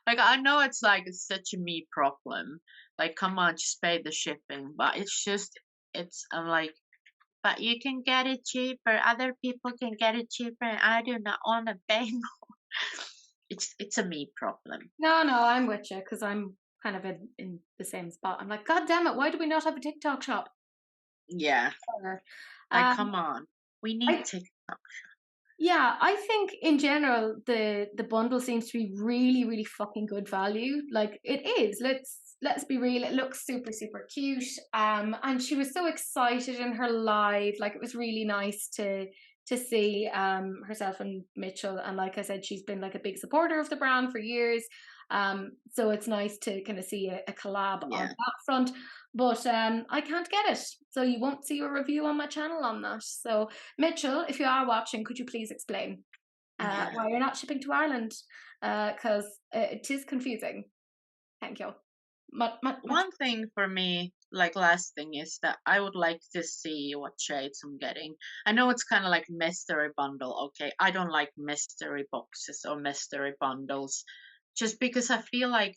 B: Like I know it's like such a me problem. Like come on, just pay the shipping. But I'm like, but you can get it cheaper. Other people can get it cheaper, and I do not want to pay more. It's a me problem.
A: No, I'm with you because I'm kind of in the same spot. I'm like, God damn it, why do we not have a TikTok shop?
B: Yeah. Like, come on. We need TikTok shop.
A: Yeah, I think in general the bundle seems to be really, really fucking good value. Like it is. Let's be real. It looks super, super cute. And she was so excited in her live. Like it was really nice to see herself and Mitchell. And like I said, she's been like a big supporter of the brand for years. So it's nice to kind of see a collab on that front. But I can't get it, so you won't see a review on my channel on that. So Mitchell, if you are watching, could you please explain why you're not shipping to Ireland? Because it is confusing. Thank you.
B: One thing for me, like last thing, is that I would like to see what shades I'm getting. I know it's kind of like mystery bundle. Okay, I don't like mystery boxes or mystery bundles, just because I feel like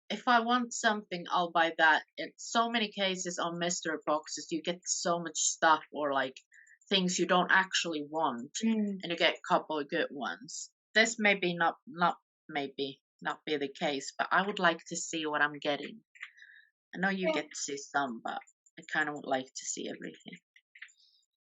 B: if I want something, I'll buy that. In so many cases on mystery boxes, you get so much stuff or like things you don't actually want, and you get a couple of good ones. This may be not be the case, but I would like to see what I'm getting. I know you get to see some, but I kind of would like to see everything.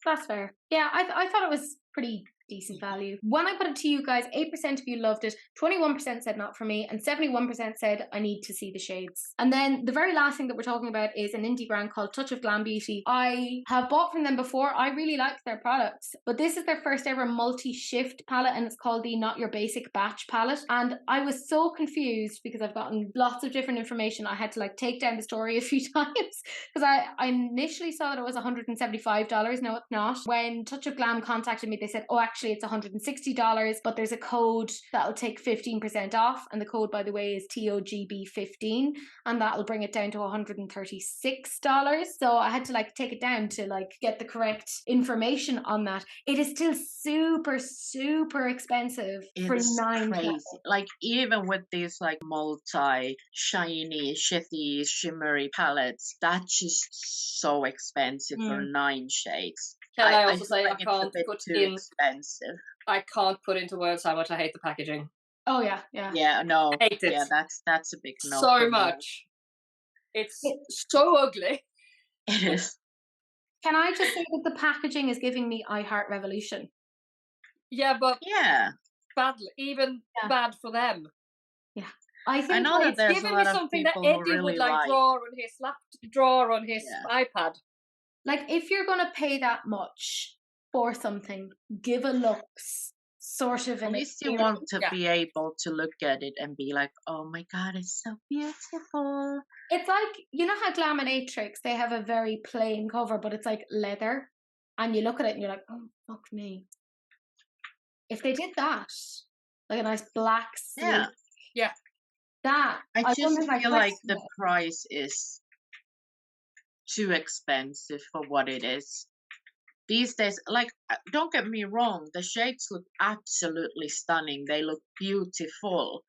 A: That's fair. Yeah, I thought it was pretty decent value. When I put it to you guys, 8% of you loved it, 21% said not for me, and 71% said I need to see the shades. And then the very last thing that we're talking about is an indie brand called Touch of Glam Beauty. I have bought from them before. I really like their products, but this is their first ever multi-shift palette, and it's called the Not Your Basic Batch palette. And I was so confused because I've gotten lots of different information. I had to like take down the story a few times because I initially saw that it was $175. No, it's not. When Touch of Glam contacted me, they said, oh, actually it's $160, but there's a code that'll take 15% off, and the code, by the way, is TOGB15, and that'll bring it down to $136. So I had to like take it down to like get the correct information on that. It is still super, super expensive for $9.
B: Crazy. Like even with these like multi shiny, shitty, shimmery palettes, that's just so expensive for 9 shades.
C: Can I also say,
B: like I can't put in. Expensive.
C: I can't put into words how much I hate the packaging.
A: Oh yeah, yeah.
B: Yeah, no.
C: Hate it
B: Yeah, that's a big no
C: so
B: for me.
C: much. It's so ugly.
B: It is.
A: Can I just say that the packaging is giving me I Heart Revolution?
C: Yeah, but
B: Yeah.
C: badly, even bad for them.
A: Yeah. I
B: I
A: think
B: know that
C: It's
B: there's a
C: giving me
B: lot of
C: something that
B: people who
C: Eddie would
B: really
C: like draw on his
B: Yeah.
C: iPad.
A: like if you're gonna pay that much for something, give a looks sort of
B: At
A: an
B: least you
A: experience.
B: want to
C: Yeah.
B: be able to look at it and be like, oh my god, it's so beautiful.
A: It's like, you know how Glaminatrix, they have a very plain cover, but it's like leather, and you look at it and you're like, oh fuck me. If they did that, like a nice black
B: Yeah.
A: sleek,
C: Yeah.
A: that
B: I
A: don't
B: just
A: think I
B: feel like
A: question
B: the
A: it.
B: price is too expensive for what it is. These days, like, don't get me wrong, the shades look absolutely stunning. They look beautiful.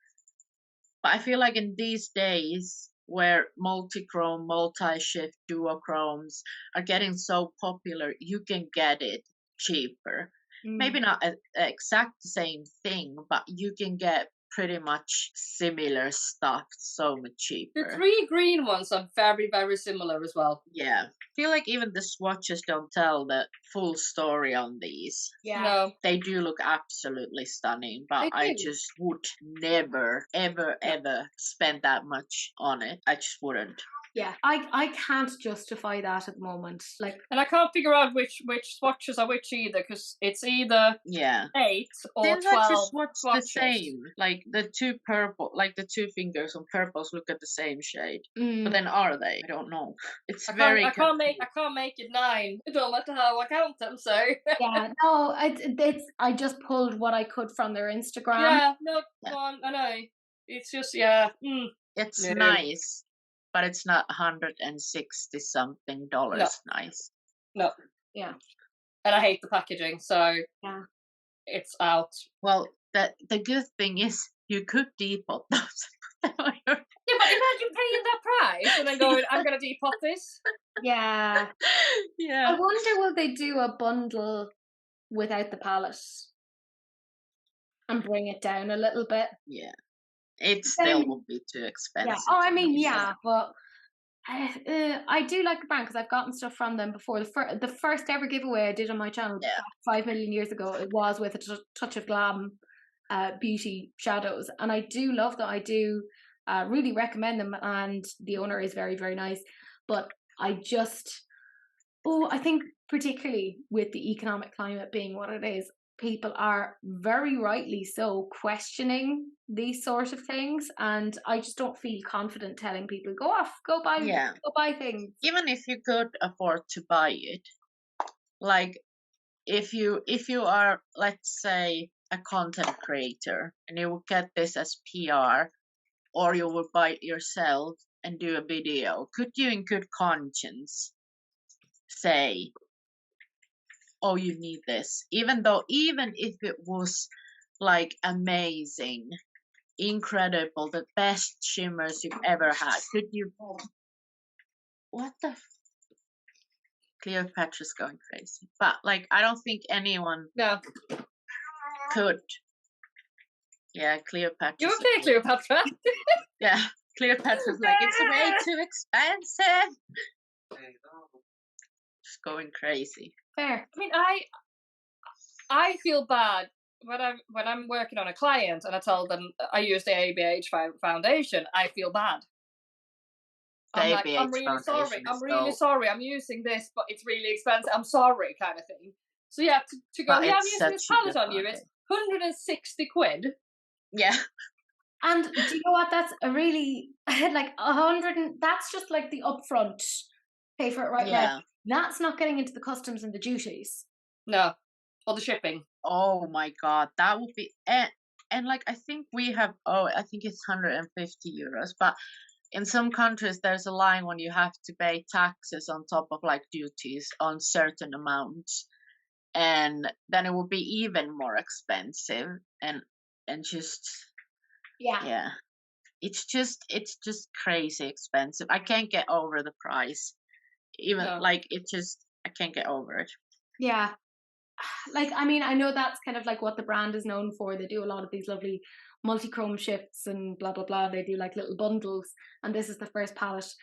B: But I feel like in these days where multi-chrome, multi-shift duochromes are getting so popular, you can get it cheaper. Maybe not a exact same thing, but you can get pretty much similar stuff so much
C: The
B: cheaper.
C: 3 green ones are very, very similar as well.
B: Yeah. I feel like even the swatches don't tell the full story on these.
A: Yeah.
C: No.
B: They do look absolutely stunning, but
C: They
B: I
C: do.
B: just would never, ever, ever spend that much on it. I just wouldn't.
A: Yeah. I can't justify that at the moment. Like,
C: And I can't figure out which swatches are which either, because it's either
B: Yeah.
C: 8 or
B: Seems like the
C: 12
B: swatch the
C: swatches.
B: same. Like the two purple, like the two fingers on purples look at the same shade.
A: mm,
B: But then are they? I don't know. It's
C: I
B: very
C: can't make
B: confusing.
C: it 9. It don't matter how I count them. So
A: yeah, no, it's I just pulled what I could from their Instagram.
C: yeah, no,
B: Yeah.
C: go on, I know. It's just
B: It's
C: No.
B: nice, but it's not $160 something nice.
C: no.
A: Yeah.
C: And I hate the packaging, so
A: Yeah.
C: it's out.
B: Well, the good thing is you could depot those.
C: Yeah, but imagine paying that price and then going, I'm going to depot this.
A: Yeah. I
B: Yeah.
A: wonder will they do a bundle without the palette and bring it down a little bit?
B: Yeah. It
A: Then-
B: still will be too expensive.
A: Yeah. Oh, I
B: for
A: mean,
B: me,
A: yeah, but I do like the brand because I've gotten stuff from them before. The first ever giveaway I did on my channel
B: Yeah.
A: 5 million years ago, it was with a touch of glam beauty shadows, and I do love that. I do really recommend them, and the owner is very, very nice. But I think particularly with the economic climate being what it is, people are very rightly so questioning these sort of things, and I just don't feel confident telling people go buy things.
B: Even if you could afford to buy it, like if you are, let's say, a content creator and you will get this as PR, or you will buy it yourself and do a video, could you in good conscience say, oh, you need this, even if it was like amazing, incredible, the best shimmers you've ever had? Could you? What the? Cleopatra's going crazy, but like I don't think anyone
C: No.
B: could. Yeah, Cleopatra.
C: You okay, Cleopatra?
B: Yeah, Cleopatra's like, it's way too expensive. She's going crazy.
A: Fair.
C: I mean, I feel bad when I'm working on a client and I tell them I use the ABH foundation. I feel bad. I'm like, I'm really sorry. I'm really sorry. I'm using this, but it's really expensive. I'm sorry, kind of thing. So yeah, to go, yeah, I'm using this palette on you. It's 160 quid.
B: Yeah.
A: And do you know what? That's a really like 100. That's just like the upfront pay for it right now. That's not getting into the customs and the duties.
C: No, or the shipping.
B: Oh my god, that would be and like I think we have. Oh, I think it's 150 euros, but in some countries there's a line when you have to pay taxes on top of like duties on certain amounts, and then it will be even more expensive, and just yeah, it's just crazy expensive. I can't get over the price, even like it just I can't get over it.
A: Yeah, like I mean I know that's kind of like what the brand is known for. They do a lot of these lovely multi-chrome shifts and blah, blah, blah. They do like little bundles. And this is the first palette.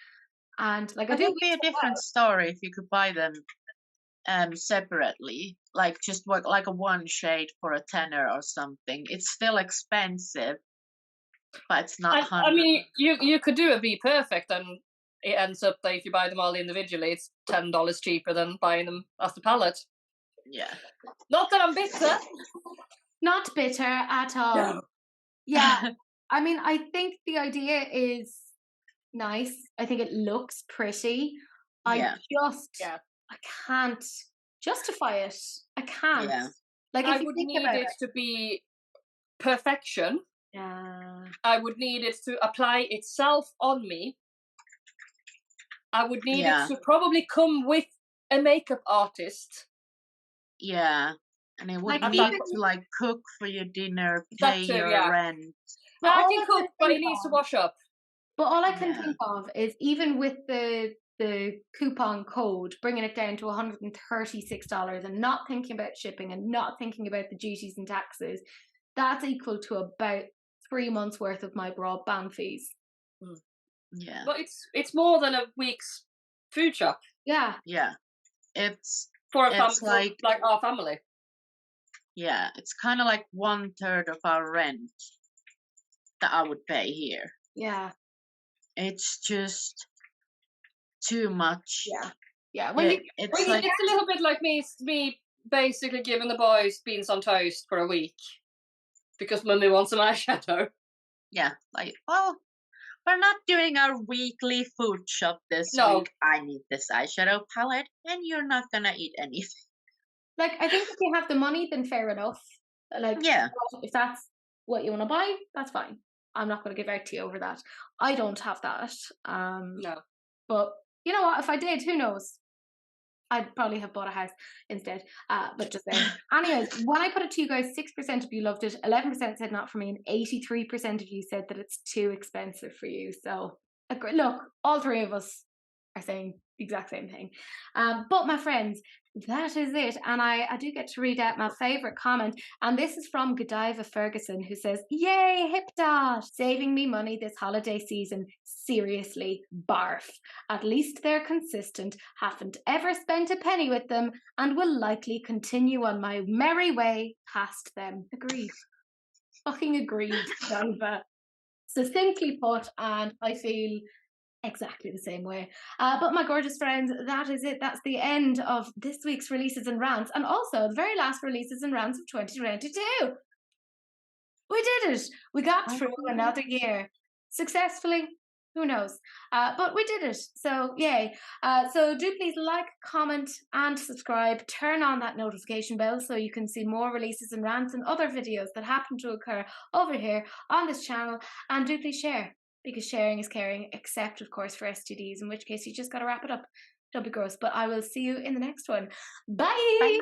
A: And like, I
B: It
A: do
B: would be a different story if you could buy them separately, like just work like a one shade for a tenner or something. It's still expensive, but it's not
C: I mean, you could do a Be Perfect, and it ends up that if you buy them all individually, it's $10 cheaper than buying them as the palette.
B: Yeah.
C: Not that I'm bitter.
A: Not bitter at all.
C: No.
A: Yeah. I mean, I think the idea is nice. I think it looks pretty.
B: Yeah.
A: I can't justify it. I can't.
B: Yeah.
A: Like,
C: I would need it to be perfection.
A: Yeah.
C: I would need it to apply itself on me. I would need it to probably come with a makeup artist.
B: Yeah. And it would need to like cook for your dinner, pay your rent.
C: But I can cook, but it needs to wash up.
A: But all I can think of is, even with the coupon code, bringing it down to $136 and not thinking about shipping and not thinking about the duties and taxes, that's equal to about 3 months worth of my broadband fees.
B: Yeah.
C: But it's more than a week's food shop.
A: Yeah.
B: Yeah. It's
C: for a family, like our family.
B: Yeah, it's kind of like 1/3 of our rent that I would pay here.
A: Yeah.
B: It's just too much.
A: Yeah.
C: It's a little bit like me basically giving the boys beans on toast for a week because Mummy wants some eyeshadow.
B: Yeah, like, well, we're not doing our weekly food shop this week. I need this eyeshadow palette, and you're not gonna eat anything.
A: Like, I think if you have the money, then fair enough. Like, if that's what you want to buy, that's fine. I'm not going to give out to you over that. I don't have that.
C: No.
A: But you know what? If I did, who knows? I'd probably have bought a house instead. But just saying. Anyways, when I put it to you guys, 6% of you loved it, 11% said not for me, and 83% of you said that it's too expensive for you. So, look, all three of us are saying the exact same thing. But my friends, that is it. And I do get to read out my favourite comment. And this is from Godiva Ferguson, who says, "Yay, Hip Dot! Saving me money this holiday season. Seriously, barf. At least they're consistent. Haven't ever spent a penny with them and will likely continue on my merry way past them." Agreed. Fucking agreed, Godiva. Succinctly put, and I feel exactly the same way. But my gorgeous friends, that is it. That's the end of this week's Releases and Rants, and also the very last Releases and Rants of 2022. We did it. We got through another year successfully. Who knows? But we did it. So yay. So do please like, comment, and subscribe. Turn on that notification bell so you can see more Releases and Rants and other videos that happen to occur over here on this channel. And do please share, because sharing is caring, except of course for STDs, in which case you just got to wrap it up. Don't be gross. But I will see you in the next one. Bye.